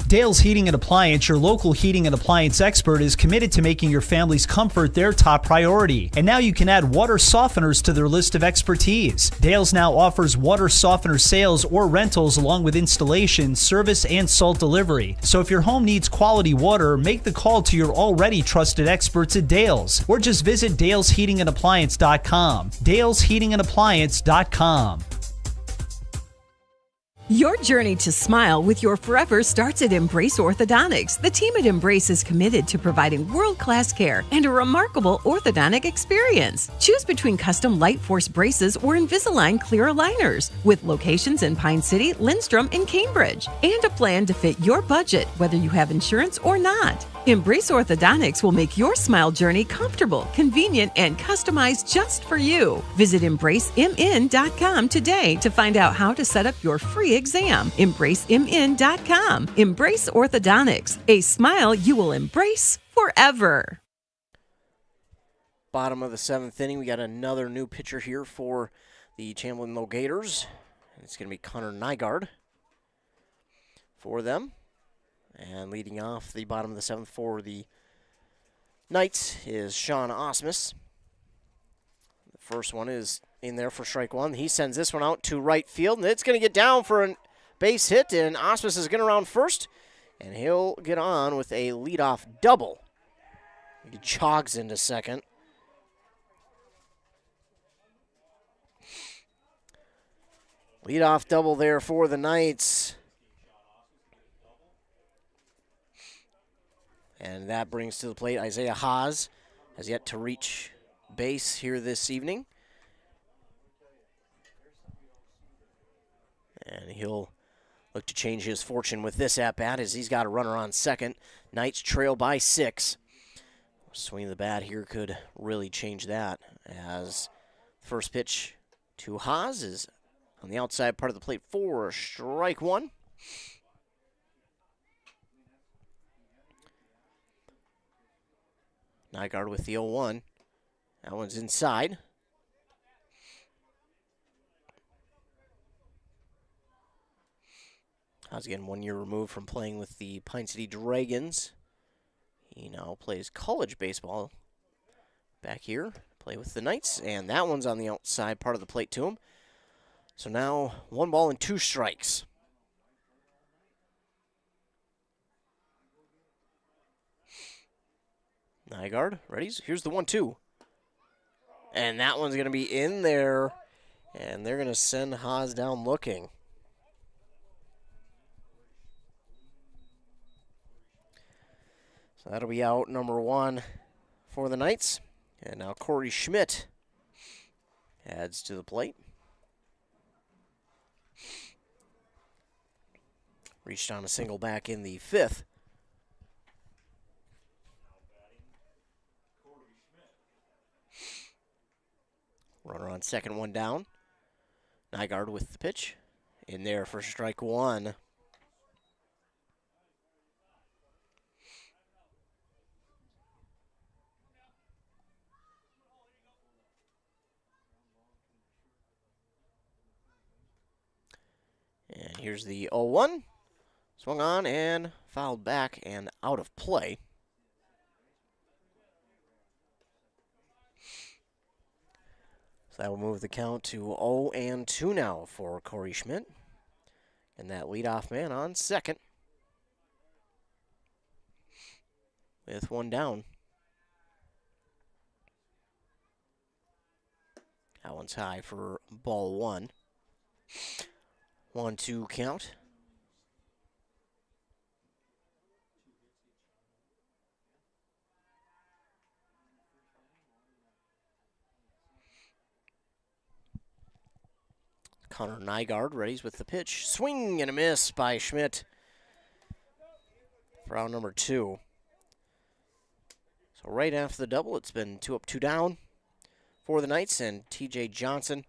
Dale's Heating and Appliance, your local heating and appliance expert, is committed to making your family's comfort their top priority. And now you can add water softeners to their list of expertise. Dale's now offers water softener sales or rentals along with installation, service, and salt delivery. So if your home needs quality water, make the call to your already trusted experts at Dale's, or just visit dalesheatingandappliance.com. dalesheatingandappliance.com. Your journey to smile with your forever starts at Embrace Orthodontics. The team at Embrace is committed to providing world-class care and a remarkable orthodontic experience. Choose between custom Light Force braces or Invisalign clear aligners, with locations in Pine City, Lindstrom, and Cambridge, and a plan to fit your budget, whether you have insurance or not. Embrace Orthodontics will make your smile journey comfortable, convenient, and customized just for you. Visit EmbraceMN.com today to find out how to set up your free exam. EmbraceMN.com. Embrace Orthodontics. A smile you will embrace forever. Bottom of the 7th inning, we got another new pitcher here for the Champlin LoGators. It's going to be Connor Nygaard for them. And leading off the bottom of the 7th for the Knights is Sean Osmus. The first one is in there for strike 1. He sends this one out to right field, and it's going to get down for a base hit, and Osmus is going to round first, and he'll get on with a leadoff double. He jogs into second. Leadoff double there for the Knights. And that brings to the plate Isaiah Haas. Has yet to reach base here this evening. And he'll look to change his fortune with this at-bat as he's got a runner on second. Knights trail by 6. Swing of the bat here could really change that, as first pitch to Haas is on the outside part of the plate for strike one. Nygaard with the 0-1. That one's inside. Haas again 1 year removed from playing with the Pine City Dragons. He now plays college baseball back here. Play with the Knights, and that one's on the outside part of the plate to him. So now 1 ball and 2 strikes. Nygaard, ready? Here's the 1-2. And that one's going to be in there, and they're going to send Haas down looking. So that'll be out number 1 for the Knights. And now Corey Schmidt adds to the plate. Reached on a single back in the 5th. Runner on second, 1 down. Nygaard with the pitch. In there for strike 1. And here's the 0-1. Swung on and fouled back and out of play. So that will move the count to 0-2 now for Corey Schmidt. And that leadoff man on second with 1 down. That one's high for ball 1. 1-2 count. Connor Nygaard readies with the pitch. Swing and a miss by Schmidt for out number 2. So right after the double, it's been 2 up, 2 down for the Knights, and TJ Johnson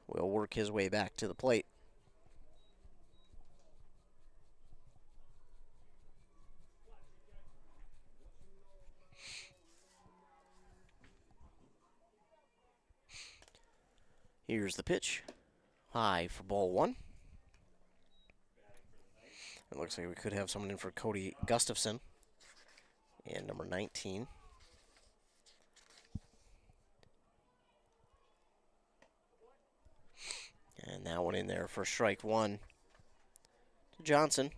will work his way back to the plate. Here's the pitch. High for ball 1. It looks like we could have someone in for Cody Gustafson. And number 19. And that one in there for strike 1 to Johnson.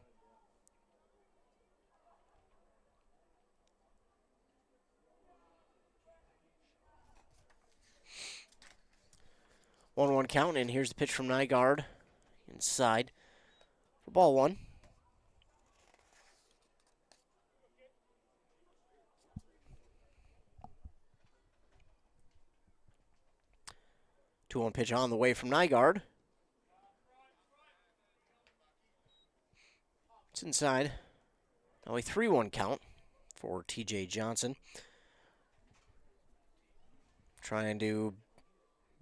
One count, and here's the pitch from Nygaard inside for ball 1. Two-one pitch on the way from Nygaard. It's inside. Now a 3-1 count for TJ Johnson. Trying to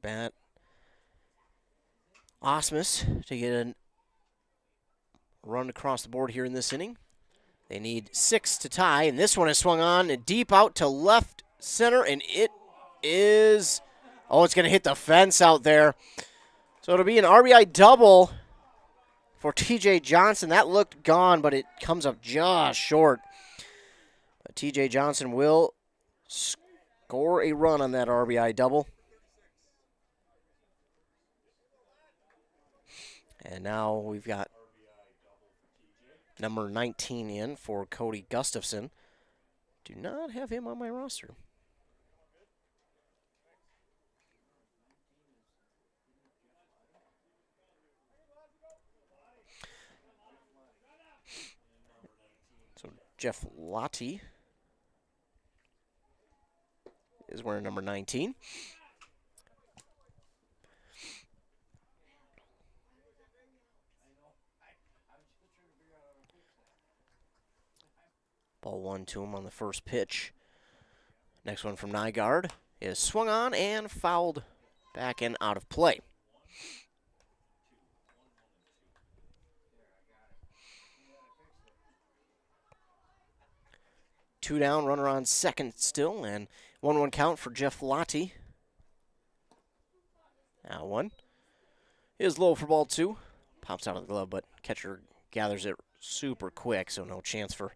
bat Osmus to get a run across the board here in this inning. They need 6 to tie, and this one is swung on and deep out to left center, and it is, oh, it's going to hit the fence out there. So it'll be an RBI double for TJ Johnson. That looked gone, but it comes up just short. But TJ Johnson will score a run on that RBI double. And now we've got number 19 in for Cody Gustafson. Do not have him on my roster. So Jeff Lottie is wearing number 19. Ball 1 to him on the first pitch. Next one from Nygaard is swung on and fouled back and out of play. Two down, runner on second still, and 1-1 count for Jeff Lottie. Now one is low for ball two. Pops out of the glove, but catcher gathers it super quick, so no chance for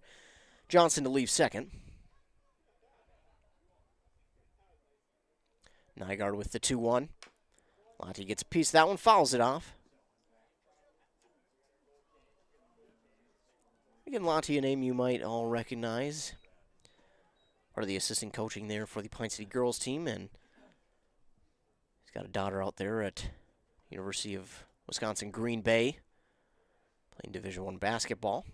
Johnson to leave second. Nygaard with the 2-1. Lottie gets a piece of that one, fouls it off. Again, Lottie, a name you might all recognize. Part of the assistant coaching there for the Pine City girls team, and he's got a daughter out there at University of Wisconsin Green Bay, playing Division I basketball.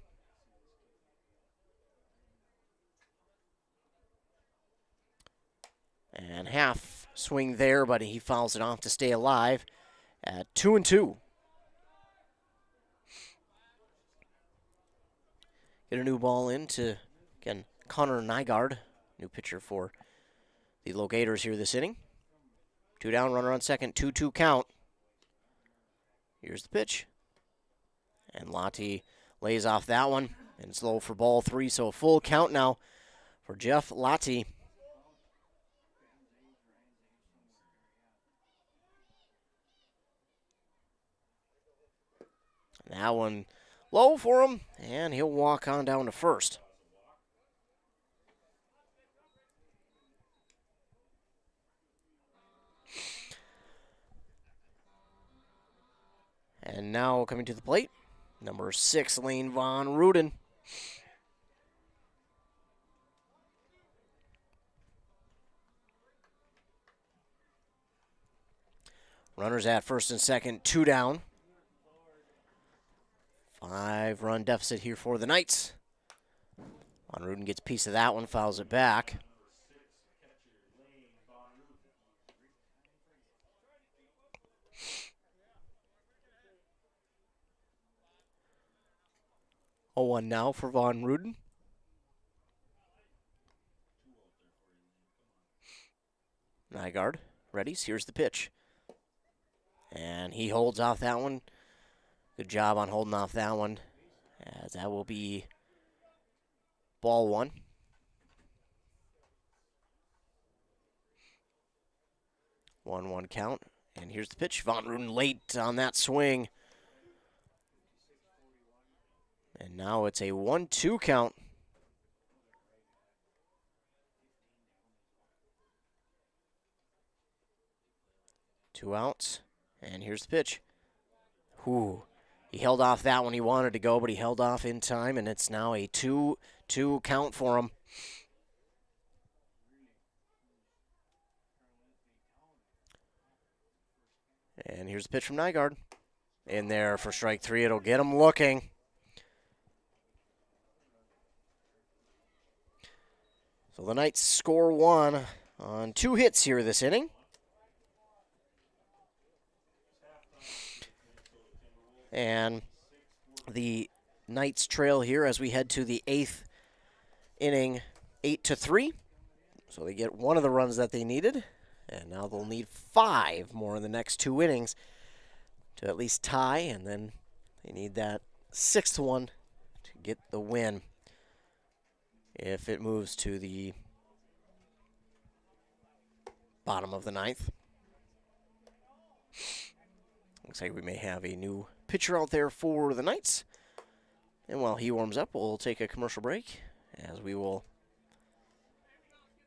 And half swing there, but he fouls it off to stay alive at 2-2. Get a new ball in to, again, Connor Nygaard, new pitcher for the LoGators here this inning. Two down, runner on second, 2-2 count. Here's the pitch. And Lottie lays off that one, and it's low for ball three, so a full count now for Jeff Lottie. That one low for him, and he'll walk on down to first. And now coming to the plate, number 6, Lane Von Ruden. Runners at first and second, 2 down. 5-run deficit here for the Knights. Von Ruden gets a piece of that one, fouls it back. Oh, 1 now for Von Ruden. Nygaard readies. Here's the pitch. And he holds off that one. Good job on holding off that one, as that will be ball 1. One count, and here's the pitch. Von Ruden late on that swing. And now it's a 1-2 count. Two outs, and here's the pitch. Ooh. He held off that one. He wanted to go, but he held off in time, and it's now a 2-2 count for him. And here's the pitch from Nygaard. In there for strike 3. It'll get him looking. So the Knights score 1 on 2 hits here this inning. And the Knights trail here as we head to the 8th inning, 8-3. So they get 1 of the runs that they needed. And now they'll need 5 more in the next 2 innings to at least tie. And then they need that 6th one to get the win if it moves to the bottom of the 9th. Looks like we may have a new pitcher out there for the Knights. And while he warms up, we'll take a commercial break as we will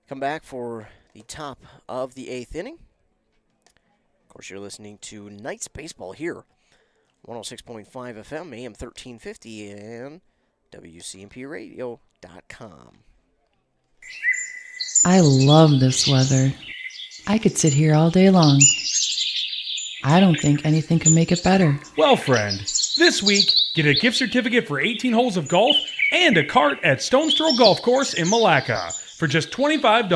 come back for the top of the 8th inning. Of course, you're listening to Knights Baseball here, 106.5 FM, AM 1350, and WCMPradio.com. I love this weather. I could sit here all day long. I don't think anything can make it better. Well, friend, this week, get a gift certificate for 18 holes of golf and a cart at Stone's Throw Golf Course in Malacca for just $25.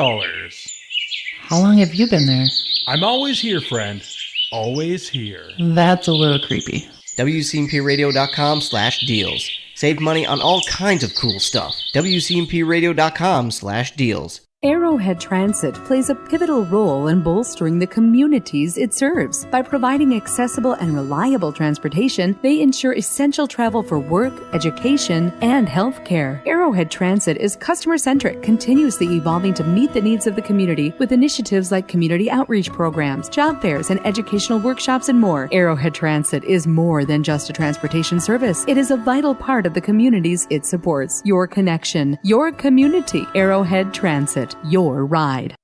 How long have you been there? I'm always here, friend. Always here. That's a little creepy. WCMPradio.com/deals. Save money on all kinds of cool stuff. WCMPradio.com/deals. Arrowhead Transit plays a pivotal role in bolstering the communities it serves. By providing accessible and reliable transportation, they ensure essential travel for work, education, and healthcare. Arrowhead Transit is customer-centric, continuously evolving to meet the needs of the community with initiatives like community outreach programs, job fairs, and educational workshops and more. Arrowhead Transit is more than just a transportation service. It is a vital part of the communities it supports. Your connection, your community. Arrowhead Transit. Your ride.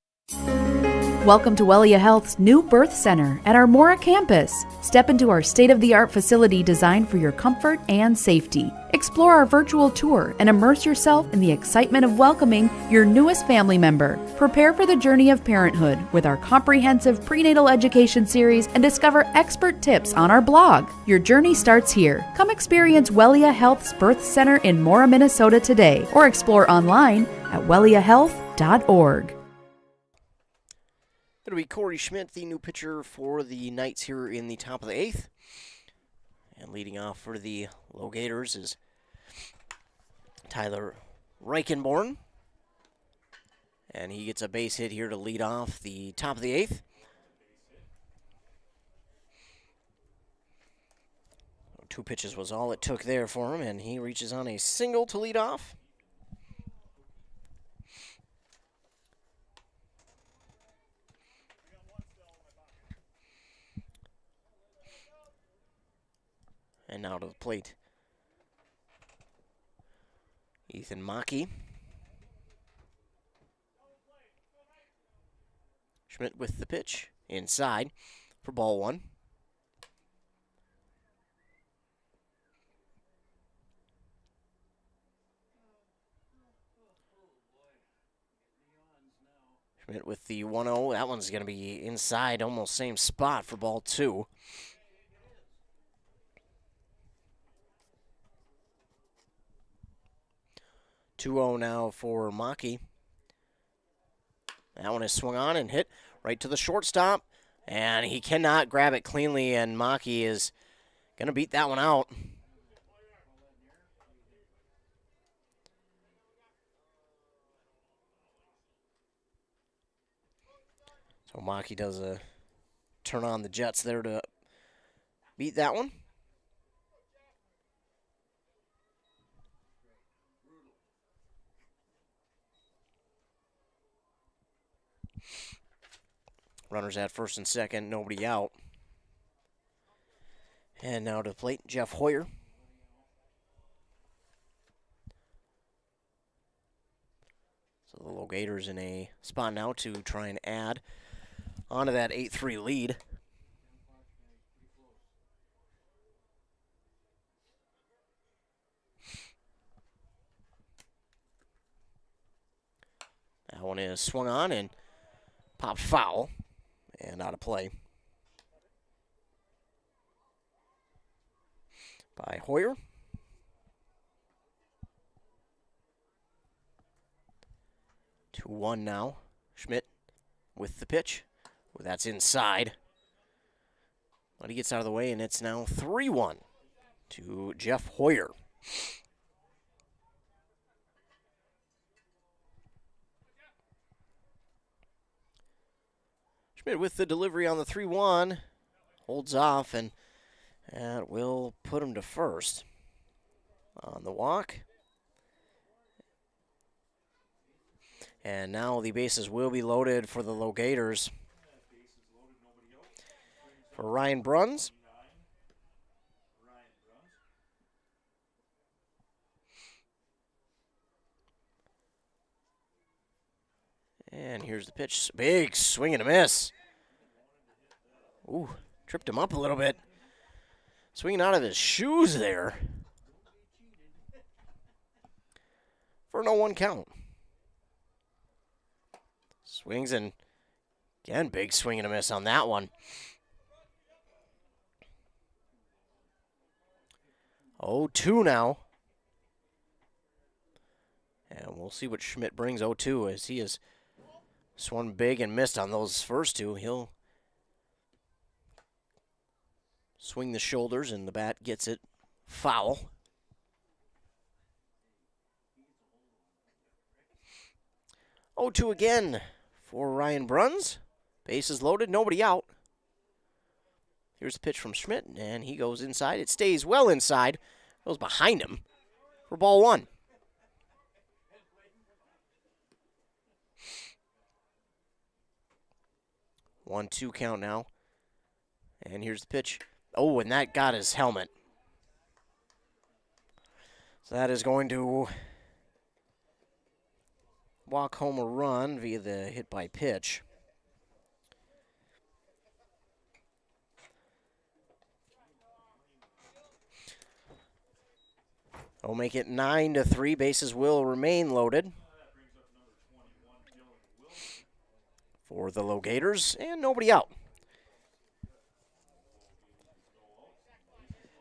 Welcome to Wellia Health's new birth center at our Mora campus. Step into our state-of-the-art facility designed for your comfort and safety. Explore our virtual tour and immerse yourself in the excitement of welcoming your newest family member. Prepare for the journey of parenthood with our comprehensive prenatal education series and discover expert tips on our blog. Your journey starts here. Come experience Wellia Health's birth center in Mora, Minnesota today, or explore online at welliahealth.org. It'll be Corey Schmidt, the new pitcher for the Knights here in the top of the 8th. And leading off for the LoGators is Tyler Reichenborn. And he gets a base hit here to lead off the top of the 8th. Two pitches was all it took there for him, and he reaches on a single to lead off. And now to the plate, Ethan Mackey. Schmidt with the pitch, inside for ball one. Schmidt with the 1-0. That one's going to be inside, almost same spot for ball two. Two-0 now for Mackey. That one is swung on and hit right to the shortstop. And he cannot grab it cleanly, and Mackey is going to beat that one out. So Mackey does a turn on the Jets there to beat that one. Runners at first and second, nobody out. And now to the plate, Jeff Hoyer. So the LoGators in a spot now to try and add onto that 8-3 lead. That one is swung on and popped foul. And out of play by Hoyer. Two 2-1 now. Schmidt with the pitch. Well, that's inside. But he gets out of the way, and it's now 3-1 to Jeff Hoyer. Schmidt with the delivery on the 3-1, holds off, and that will put him to first on the walk. And now the bases will be loaded for the LoGators. For Ryan Bruns. And here's the pitch. Big swing and a miss. Ooh, tripped him up a little bit. Swinging out of his shoes there. For an 0-1 count. Swings and, again, big swing and a miss on that one. 0-2 now. And we'll see what Schmidt brings 0-2 as he has swung big and missed on those first two. He'll swing the shoulders and the bat gets it foul. 0-2 again for Ryan Bruns. Bases loaded, nobody out. Here's the pitch from Schmidt, and he goes inside. It stays well inside. Goes behind him for ball one. One-two count now. And here's the pitch. Oh, and that got his helmet. So that is going to walk home a run via the hit by pitch. We'll make it 9-3. Bases will remain loaded for the LoGators, and nobody out.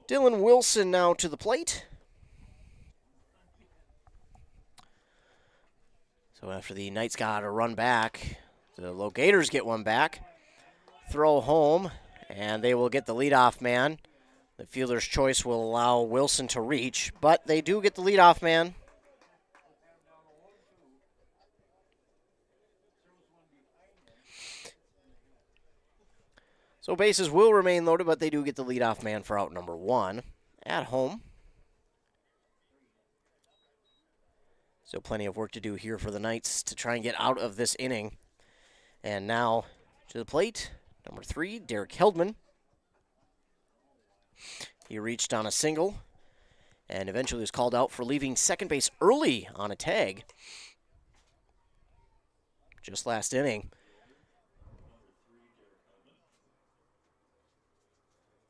Dylan Wilson now to the plate. So after the Knights got a run back, the LoGators get one back. Throw home, and they will get the leadoff man. The fielder's choice will allow Wilson to reach, but they do get the leadoff man. So bases will remain loaded, but they do get the leadoff man for out number one at home. So plenty of work to do here for the Knights to try and get out of this inning. And now to the plate, number 3, Derek Heldman. He reached on a single and eventually was called out for leaving second base early on a tag. Just last inning.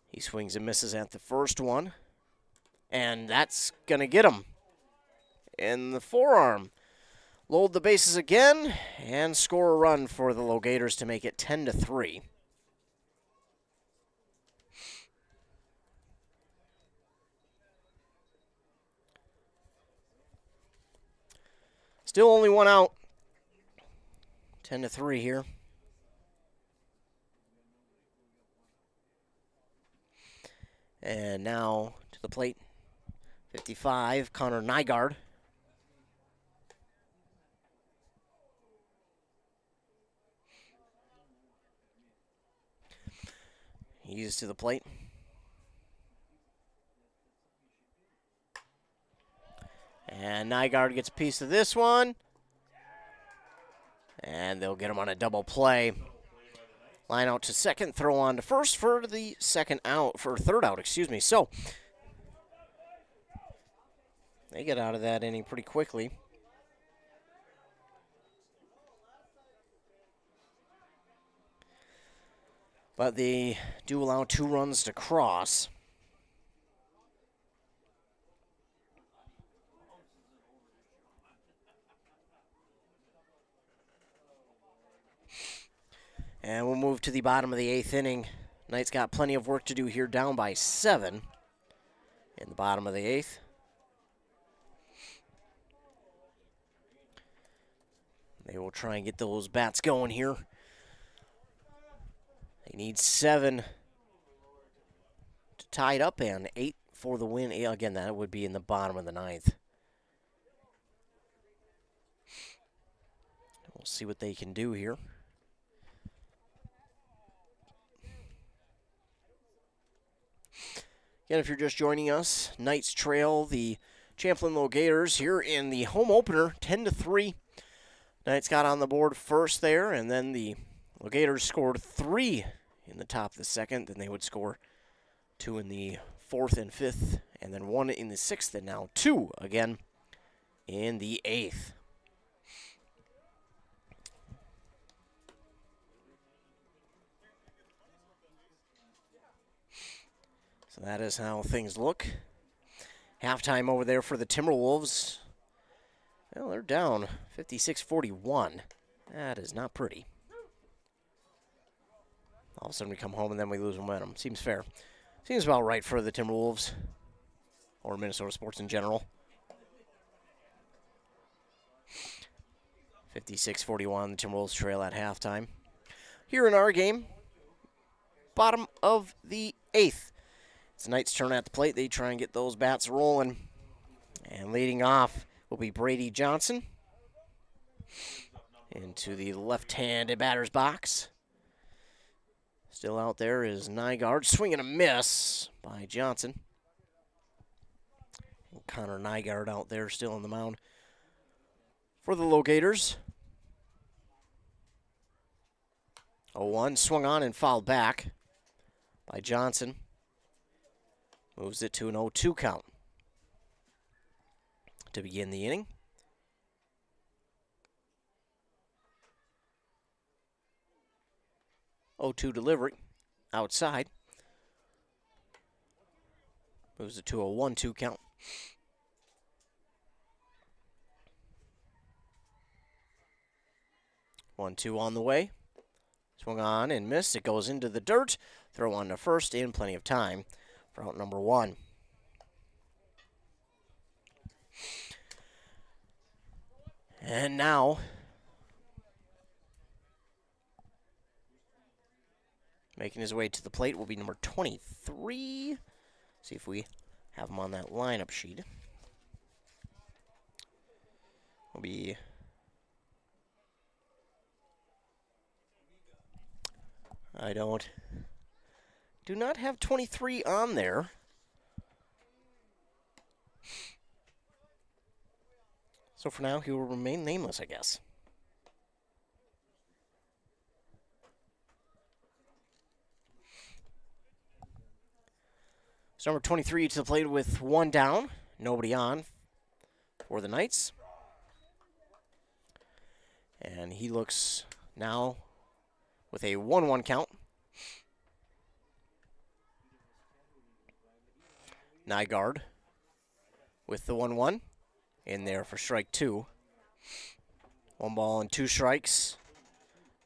He swings and misses at the first one. And that's going to get him in the forearm. Load the bases again and score a run for the LoGators to make it 10-3. Still only one out. 10-3 here. And now to the plate, 55, Connor Nygaard. He's to the plate. And Nygaard gets a piece of this one. And they'll get him on a double play. Line out to second, throw on to first for the third out, excuse me. So they get out of that inning pretty quickly. But they do allow 2 runs to cross. And we'll move to the bottom of the 8th inning. Knights got plenty of work to do here, down by 7 in the bottom of the 8th. They will try and get those bats going here. They need 7 to tie it up and 8 for the win. Again, that would be in the bottom of the 9th. We'll see what they can do here. Again, if you're just joining us, Knights trail the Champlin LoGators here in the home opener, 10-3. Knights got on the board first there, and then the LoGators scored 3 in the top of the second. Then they would score 2 in the 4th and 5th, and then 1 in the 6th, and now 2 again in the 8th. So that is how things look. Halftime over there for the Timberwolves. Well, they're down 56-41. That is not pretty. All of a sudden we come home and then we lose momentum. Seems fair. Seems about right for the Timberwolves. Or Minnesota sports in general. 56-41, the Timberwolves trail at halftime. Here in our game, bottom of the 8th. It's the Knights' turn at the plate. They try and get those bats rolling. And leading off will be Brady Johnson. Into the left-handed batter's box. Still out there is Nygaard. Swing and a miss by Johnson. Connor Nygaard out there still on the mound for the LoGators. 0-1, swung on and fouled back by Johnson. Moves it to an 0-2 count to begin the inning. O2 delivery outside. Moves it to a 1-2 count. 1-2 on the way. Swung on and missed. It goes into the dirt. Throw on to first in plenty of time for out number 1. And now making his way to the plate will be number 23. See if we have him on that lineup sheet. Will be do not have 23 on there. So for now, he will remain nameless, I guess. So number 23 to the plate with 1 down, nobody on for the Knights. And he looks now with a 1-1 count. Nygaard with the 1-1 in there for strike 2. 1 ball and 2 strikes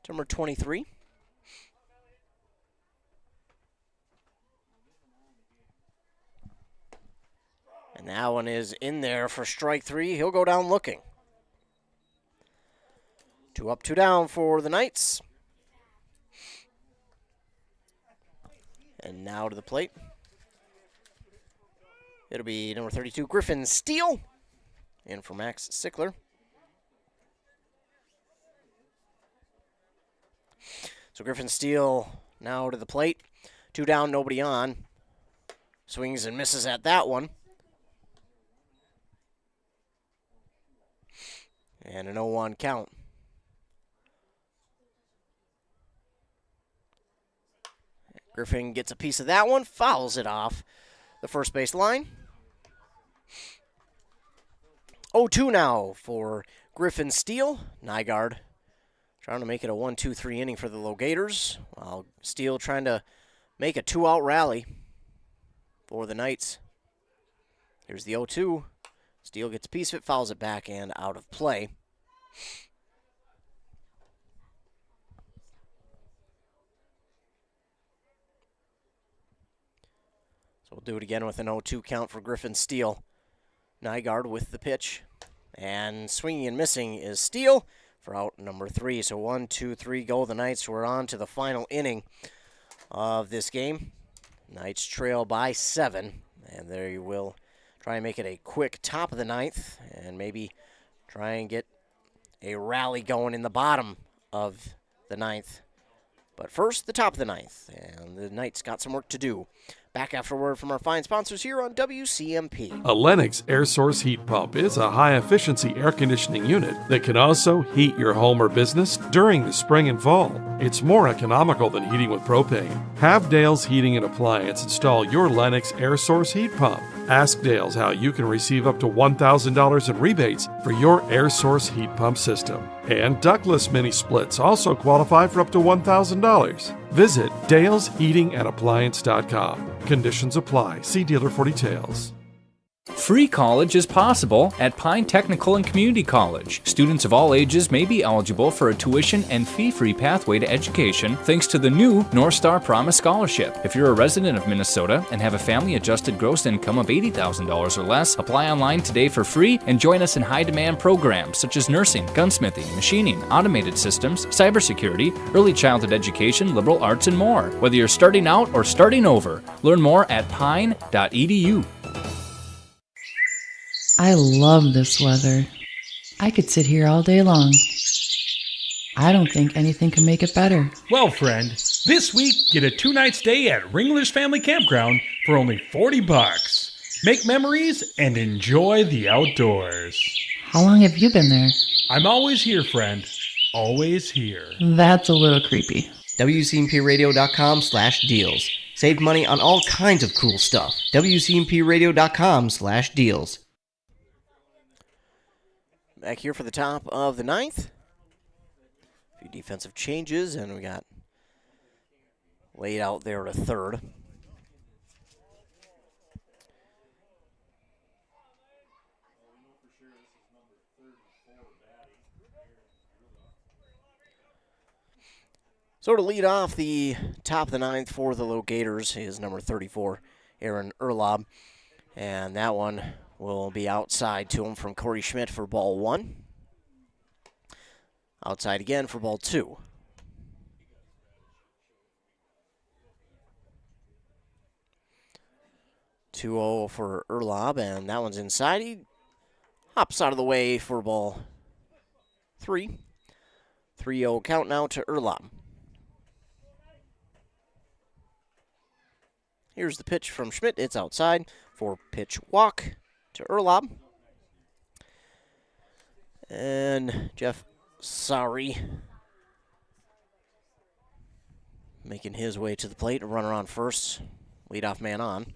to number 23. And that one is in there for strike 3. He'll go down looking. 2 up, 2 down for the Knights. And now to the plate. It'll be number 32, Griffin Steele, in for Max Sickler. So Griffin Steele now to the plate. 2 down, nobody on. Swings and misses at that one. And an 0-1 count. Griffin gets a piece of that one, fouls it off the first base line. 0-2 now for Griffin Steele. Nygaard trying to make it a 1-2-3 inning for the LoGators, while Steele trying to make a 2-out rally for the Knights. Here's the 0-2. Steele gets a piece of it, fouls it back, and out of play. So we'll do it again with an 0-2 count for Griffin Steele. Nygaard with the pitch. And swinging and missing is Steele for out number 3. So 1, 2, 3 go. The Knights were on to the final inning of this game. Knights trail by 7. And there you will try and make it a quick top of the 9th. And maybe try and get a rally going in the bottom of the 9th. But first, the top of the 9th. And the Knights got some work to do. Back after a word from our fine sponsors here on WCMP. A Lennox air source heat pump is a high-efficiency air conditioning unit that can also heat your home or business during the spring and fall. It's more economical than heating with propane. Have Dale's Heating and Appliance install your Lennox air source heat pump. Ask Dale's how you can receive up to $1,000 in rebates for your air source heat pump system. And ductless mini splits also qualify for up to $1,000. Visit dalesheatingandappliance.com. Conditions apply. See dealer for details. Free college is possible at Pine Technical and Community College. Students of all ages may be eligible for a tuition and fee-free pathway to education thanks to the new North Star Promise Scholarship. If you're a resident of Minnesota and have a family-adjusted gross income of $80,000 or less, apply online today for free and join us in high-demand programs such as nursing, gunsmithing, machining, automated systems, cybersecurity, early childhood education, liberal arts, and more. Whether you're starting out or starting over, learn more at pine.edu. I love this weather. I could sit here all day long. I don't think anything can make it better. Well, friend, this week get a 2-night stay at Ringler's Family Campground for only $40. Make memories and enjoy the outdoors. How long have you been there? I'm always here, friend. Always here. That's a little creepy. WCMPradio.com/deals. Save money on all kinds of cool stuff. WCMPradio.com/deals. Back here for the top of the ninth. A few defensive changes, and we got laid out there at a third. So to lead off the top of the ninth for the LoGators is number 34, Aaron Erlob. And that one will be outside to him from Corey Schmidt for ball one. Outside again for ball two. 2-0 for Erlob, and that one's inside. He hops out of the way for ball three. 3-0 count now to Erlob. Here's the pitch from Schmidt. It's outside for pitch walk to Erlob. And Jeff Sari making his way to the plate. A runner on first. Leadoff man on.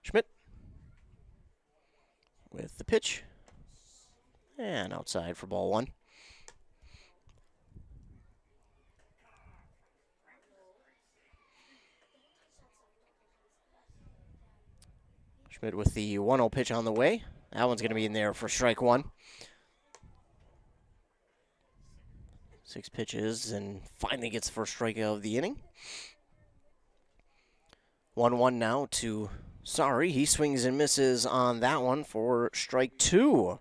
Schmidt with the pitch. And outside for ball one. Schmidt with the 1-0 pitch on the way. That one's going to be in there for strike one. 6 pitches and finally gets the first strike of the inning. 1-1 now to Sari. He swings and misses on that one for strike two.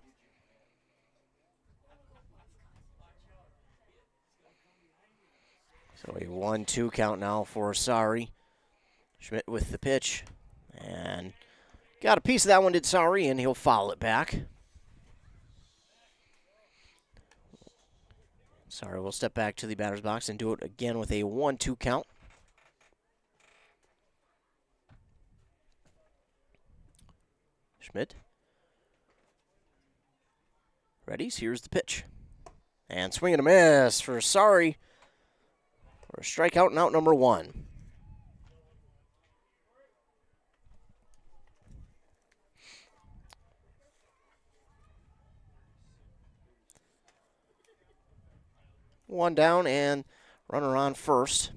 So a 1-2 count now for Sari. Schmidt with the pitch. And got a piece of that one, did Sari, and he'll foul it back. Sari will step back to the batter's box and do it again with a 1-2 count. Schmidt. Ready? Here's the pitch. And swing and a miss for Sari for a strikeout and out number one. One down and runner on first.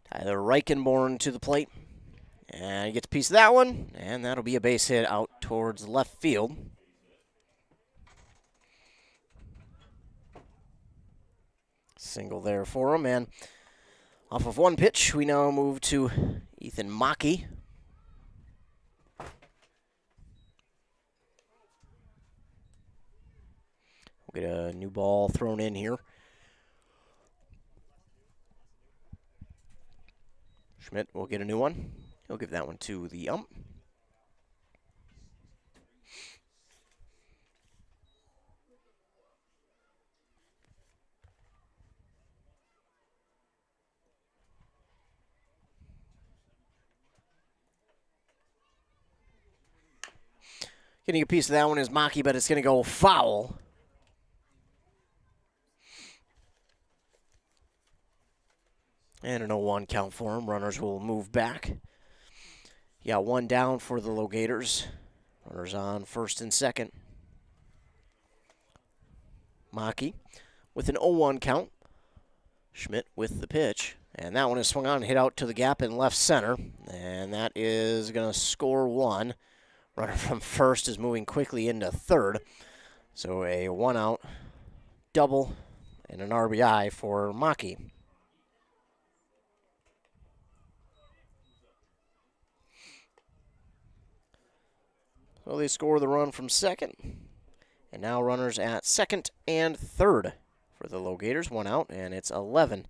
Tyler Reichenborn to the plate. And he gets a piece of that one, and that'll be a base hit out towards left field. Single there for him, and off of one pitch, we now move to Ethan Mackey. We'll get a new ball thrown in here. Schmidt will get a new one. He'll give that one to the ump. Getting a piece of that one is Maki, but it's going to go foul. And an 0-1 count for him. Runners will move back. You got one down for the LoGators. Runners on first and second. Maki with an 0-1 count. Schmidt with the pitch. And that one is swung on and hit out to the gap in left center. And that is going to score one. Runner from first is moving quickly into third. So a 1-out double and an RBI for Maki. So they score the run from second. And now runners at second and third for the LoGators. 1 out, and it's 11-3.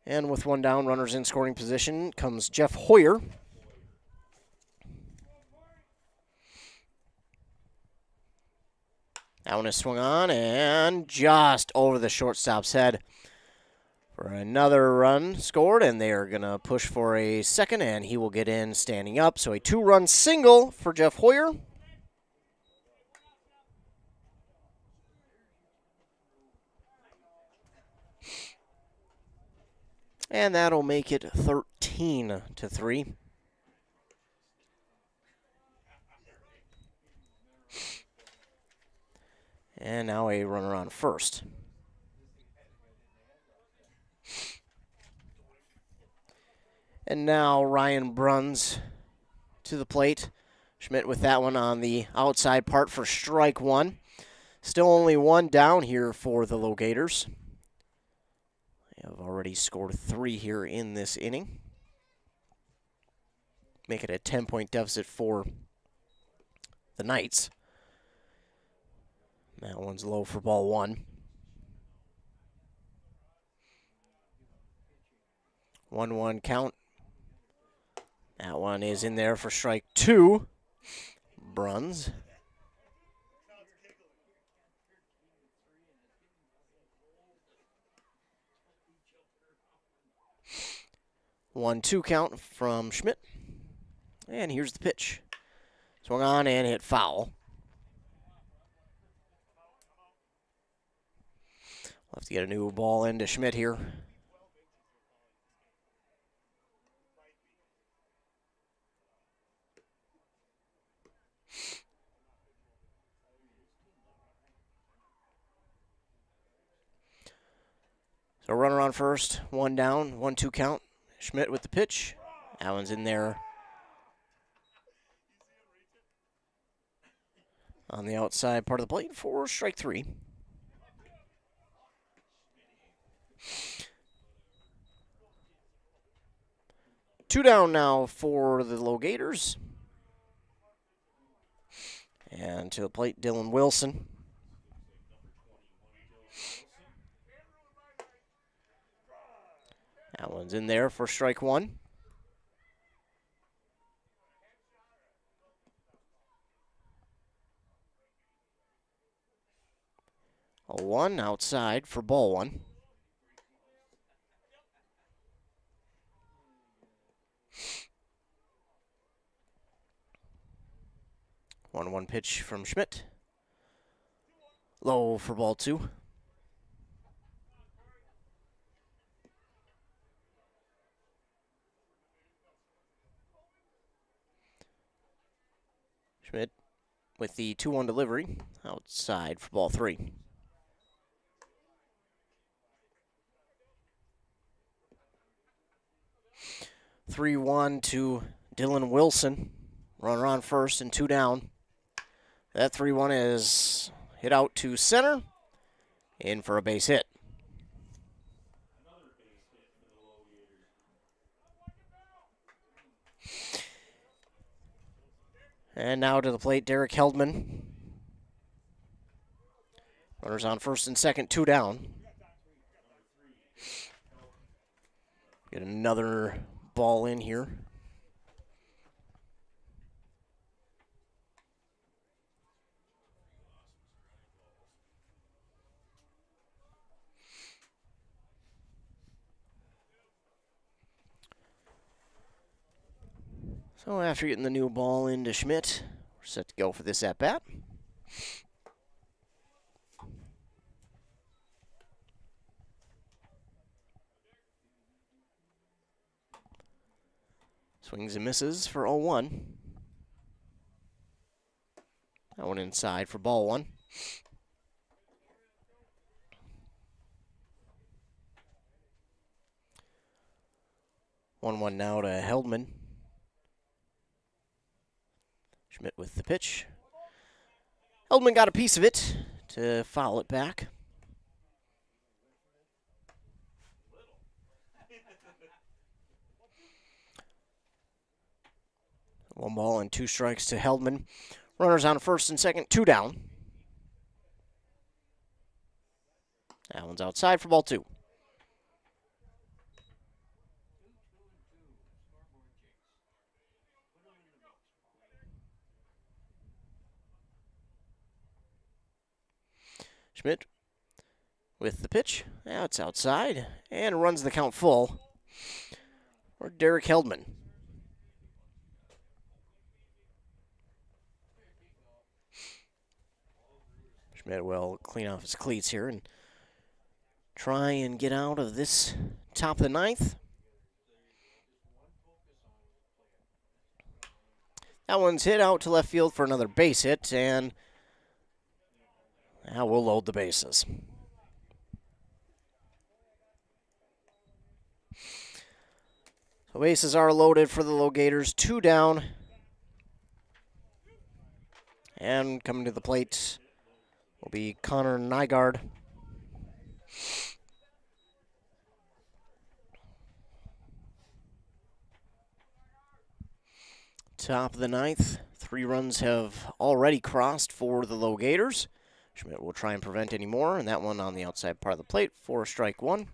And with one down, runners in scoring position, comes Jeff Hoyer. That one is swung on and just over the shortstop's head for another run scored, and they are going to push for a second, and he will get in standing up. So a 2-run single for Jeff Hoyer. And that'll make it 13-3. And now a runner on first. And now Ryan Bruns to the plate. Schmidt with that one on the outside part for strike one. Still only one down here for the LoGators. They have already scored 3 here in this inning. Make it a 10-point deficit for the Knights. That one's low for ball 1. 1-1 count. That one is in there for strike 2. Bruns. One, 2 count from Schmidt. And here's the pitch. Swung on and hit foul. We'll have to get a new ball into Schmidt here. So runner on first, 1 down, 1-2 count. Schmidt with the pitch. That one's in there on the outside part of the plate for strike 3. Two down now for the LoGators. And to the plate, Dylan Wilson. That one's in there for strike 1. A 1 outside for ball 1. One pitch from Schmidt. Low for ball 2. Schmidt with the 2-1 delivery. Outside for ball 3. Three one to Dylan Wilson. Runner on first and 2 down. That 3-1 is hit out to center. In for a base hit. And now to the plate, Derek Heldman. Runners on first and second, 2 down. Get another ball in here. So after getting the new ball into Schmidt, we're set to go for this at-bat. Swings and misses for 0-1. That one inside for ball 1. One now to Heldman. Schmidt with the pitch. Heldman got a piece of it to foul it back. One ball and 2 strikes to Heldman. Runners on first and second, 2 down. That one's outside for ball 2. Schmidt with the pitch. Now it's outside and runs the count full for Derek Heldman. Schmidt will clean off his cleats here and try and get out of this top of the ninth. That one's hit out to left field for another base hit, and now we'll load the bases. So bases are loaded for the LoGators. 2 down. And coming to the plate will be Connor Nygaard. Top of the ninth. 3 runs have already crossed for the LoGators. Schmidt will try and prevent any more, and that one on the outside part of the plate for strike 1.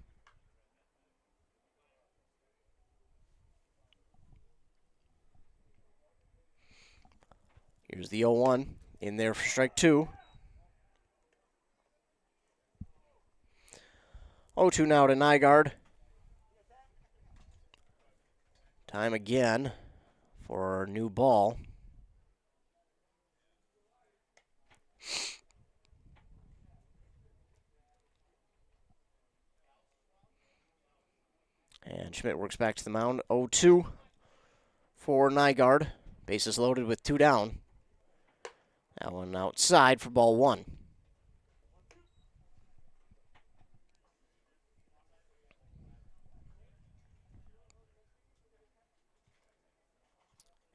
Here's the 0-1 in there for strike 2. 0-2 now to Nygaard. Time again for our new ball. And Schmidt works back to the mound. 0-2 for Nygaard. Bases loaded with 2 down. That one outside for ball 1.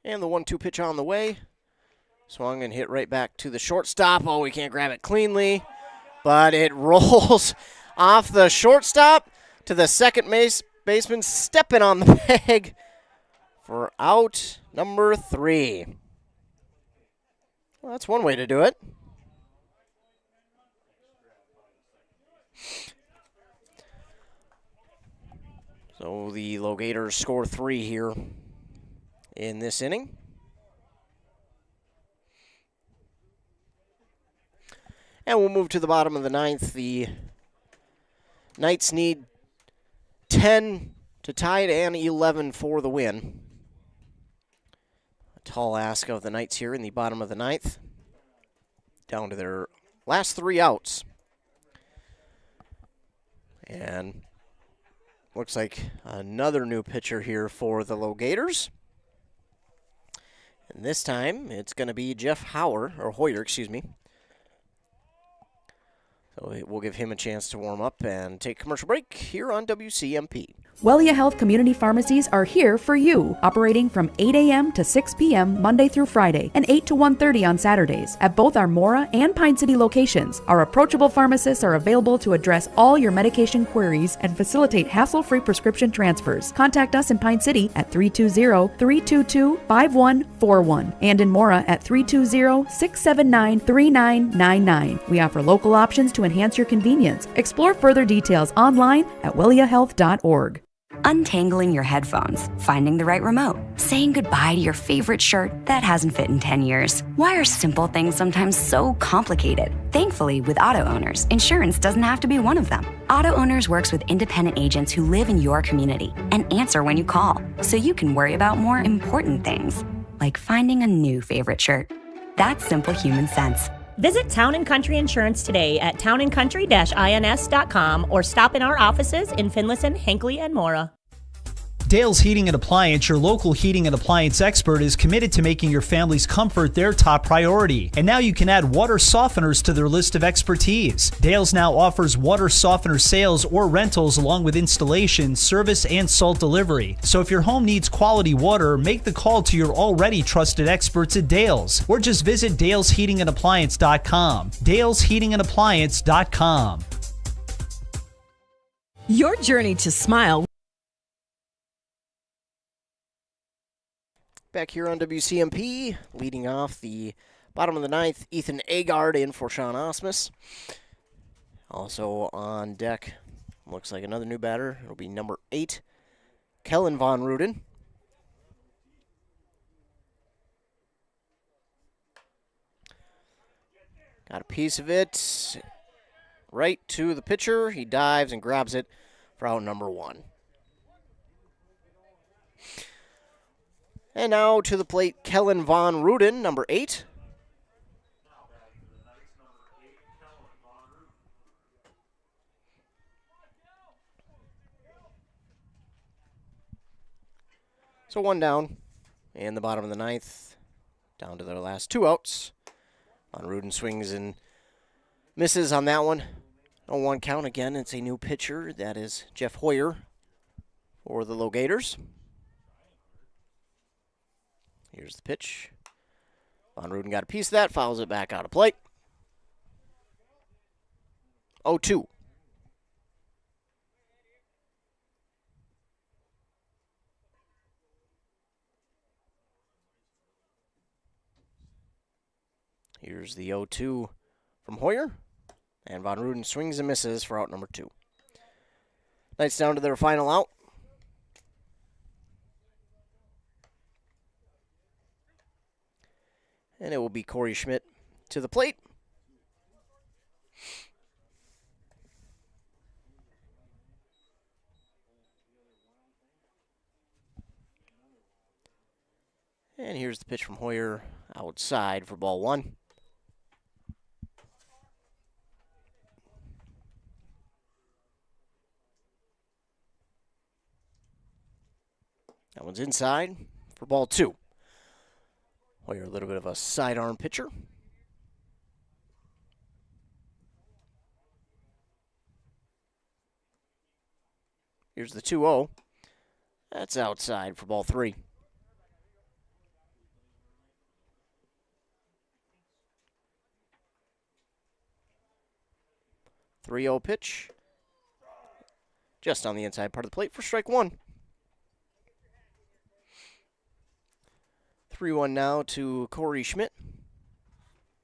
And the 1-2 pitch on the way. Swung and hit right back to the shortstop. Oh, we can't grab it cleanly. But it rolls off the shortstop to the second baseman, stepping on the bag for out number 3. Well, that's one way to do it. So the LoGators score 3 here in this inning. And we'll move to the bottom of the ninth. The Knights need 10 to tie it and 11 for the win. A tall ask of the Knights here in the bottom of the ninth. Down to their last 3 outs. And looks like another new pitcher here for the LoGators. And this time it's going to be Jeff Hoyer, excuse me. So we'll give him a chance to warm up and take a commercial break here on WCMP. Wellia Health Community Pharmacies are here for you, operating from 8 a.m. to 6 p.m. Monday through Friday and 8 to 1:30 on Saturdays at both our Mora and Pine City locations. Our approachable pharmacists are available to address all your medication queries and facilitate hassle-free prescription transfers. Contact us in Pine City at 320-322-5141 and in Mora at 320-679-3999. We offer local options to enhance your convenience. Explore further details online at welliahealth.org. Untangling your headphones, finding the right remote, saying goodbye to your favorite shirt that hasn't fit in 10 years. Why are simple things sometimes so complicated? Thankfully, with auto owners, insurance doesn't have to be one of them. Auto Owners works with independent agents who live in your community and answer when you call, so you can worry about more important things, like finding a new favorite shirt. That's simple human sense. Visit Town & Country Insurance today at townandcountry-ins.com or stop in our offices in Finlayson, Hinckley, and Mora. Dale's Heating and Appliance, your local heating and appliance expert, is committed to making your family's comfort their top priority. And now you can add water softeners to their list of expertise. Dale's now offers water softener sales or rentals along with installation, service, and salt delivery. So if your home needs quality water, make the call to your already trusted experts at Dale's, or just visit dalesheatingandappliance.com. dalesheatingandappliance.com. Your journey to smile. Back here on WCMP, leading off the bottom of the ninth, Ethan Agard in for Sean Osmus. Also on deck, looks like another new batter. It'll be number 8, Kellen Von Ruden. Got a piece of it. right to the pitcher. He dives and grabs it for out number 1. And now to the plate, Kellen Von Ruden, number 8. So 1 down in the bottom of the 9th, down to their last 2 outs. Von Ruden swings and misses on that one. 0-1 count again. It's a new pitcher. That is Jeff Hoyer for the LoGators. Here's the pitch. Von Ruden got a piece of that, fouls it back out of plate. 0-2. Here's the 0-2 from Hoyer. And Von Ruden swings and misses for out number 2. Knights down to their final out. And it will be Corey Schmidt to the plate. And here's the pitch from Hoyer outside for ball 1. That one's inside for ball 2. Hoyer, a little bit of a sidearm pitcher. Here's the 2-0. That's outside for ball 3. .30 pitch. Just on the inside part of the plate for strike 1. 3-1 now to Corey Schmidt.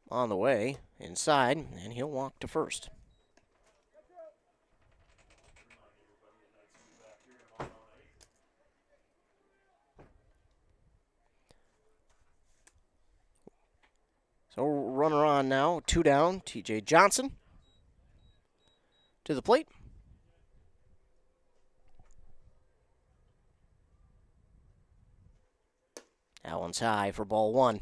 On the way, inside, and he'll walk to first. So runner on now, 2 down, TJ Johnson to the plate. That one's high for ball 1.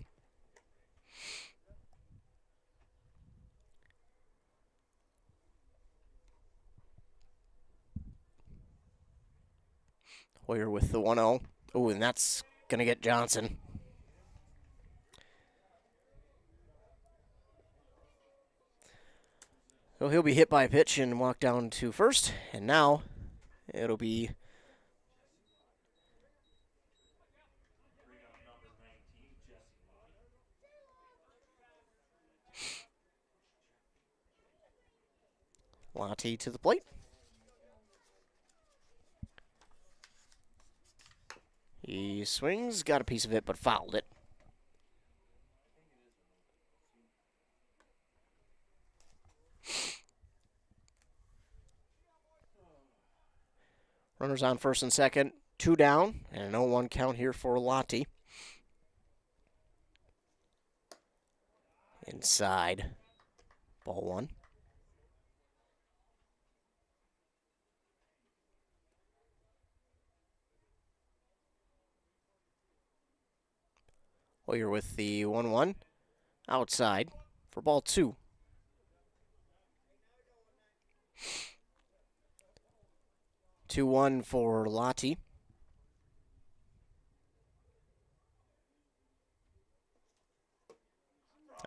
Hoyer with the 1-0. Oh, and that's going to get Johnson. So he'll be hit by a pitch and walk down to first. And now it'll be Lottie to the plate. He swings, got a piece of it, but fouled it. Runners on first and second, 2 down, and an 0-1 count here for Lottie. Inside, ball 1. Hoyer with the 1-1 outside for ball 2. 2-1 for Lottie.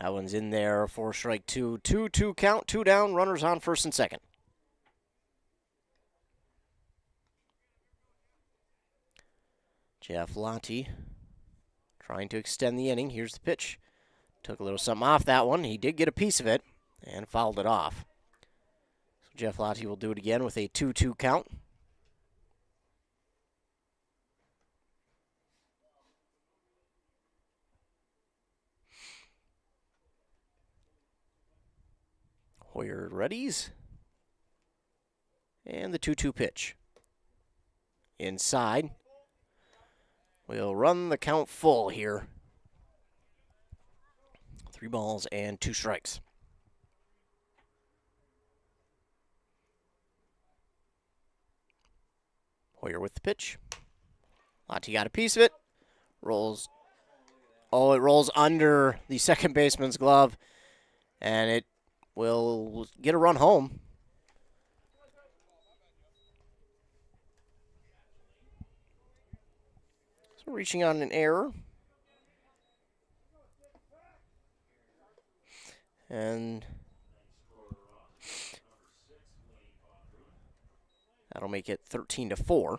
That one's in there for strike 2. 2-2 count, 2 down, runners on first and second. Jeff Lottie trying to extend the inning. Here's the pitch. Took a little something off that one. He did get a piece of it and fouled it off. So Jeff Lottie will do it again with a 2-2 count. Hoyer readies. And the 2-2 pitch. Inside. We'll run the count full here. 3 balls and 2 strikes. Hoyer with the pitch. Lottie got a piece of it. Rolls. Oh, it rolls under the second baseman's glove, and it will get a run home. So reaching on an error. And that'll make it 13-4.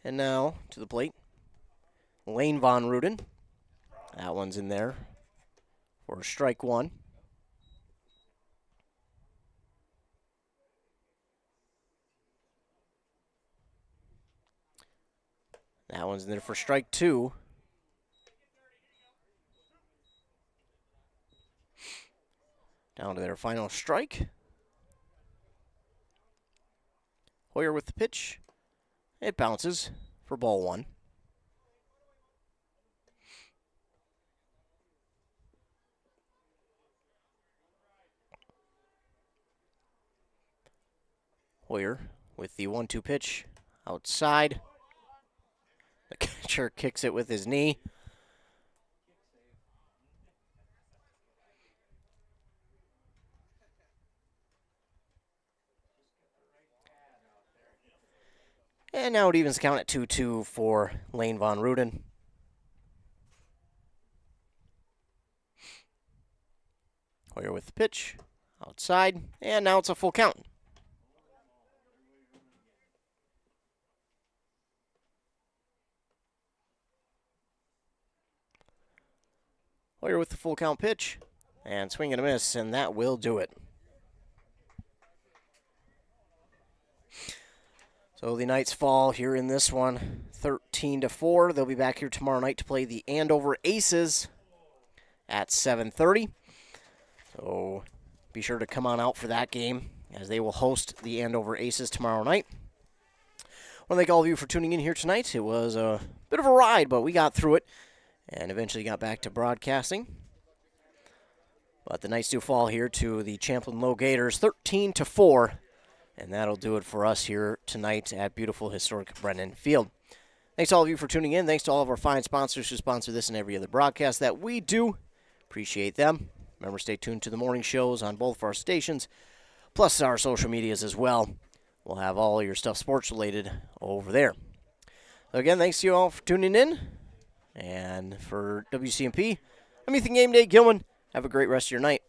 And now to the plate, Lane Von Ruden. That one's in there for strike one. That one's in there for strike two. Down to their final strike. Hoyer with the pitch. It bounces for ball one. Hoyer with the 1-2 pitch outside. The catcher kicks it with his knee. And now it evens count at 2-2 for Lane Von Ruden. Hoyer with the pitch outside, and now it's a full count. Hoyer with the full count pitch, and swing and a miss, and that will do it. So the Knights fall here in this one, 13-4. They'll be back here tomorrow night to play the Andover Aces at 7:30. So be sure to come on out for that game, as they will host the Andover Aces tomorrow night. I want to thank all of you for tuning in here tonight. It was a bit of a ride, but we got through it and eventually got back to broadcasting. But the Knights do fall here to the Champlin LoGators, 13-4. And that'll do it for us here tonight at beautiful historic Brennan Field. Thanks to all of you for tuning in. Thanks to all of our fine sponsors who sponsor this and every other broadcast that we do. Appreciate them. Remember, stay tuned to the morning shows on both of our stations, plus our social medias as well. We'll have all your stuff sports related over there. So again, thanks to you all for tuning in. And for WCMP, I'm Ethan Game Day Gilman. Have a great rest of your night.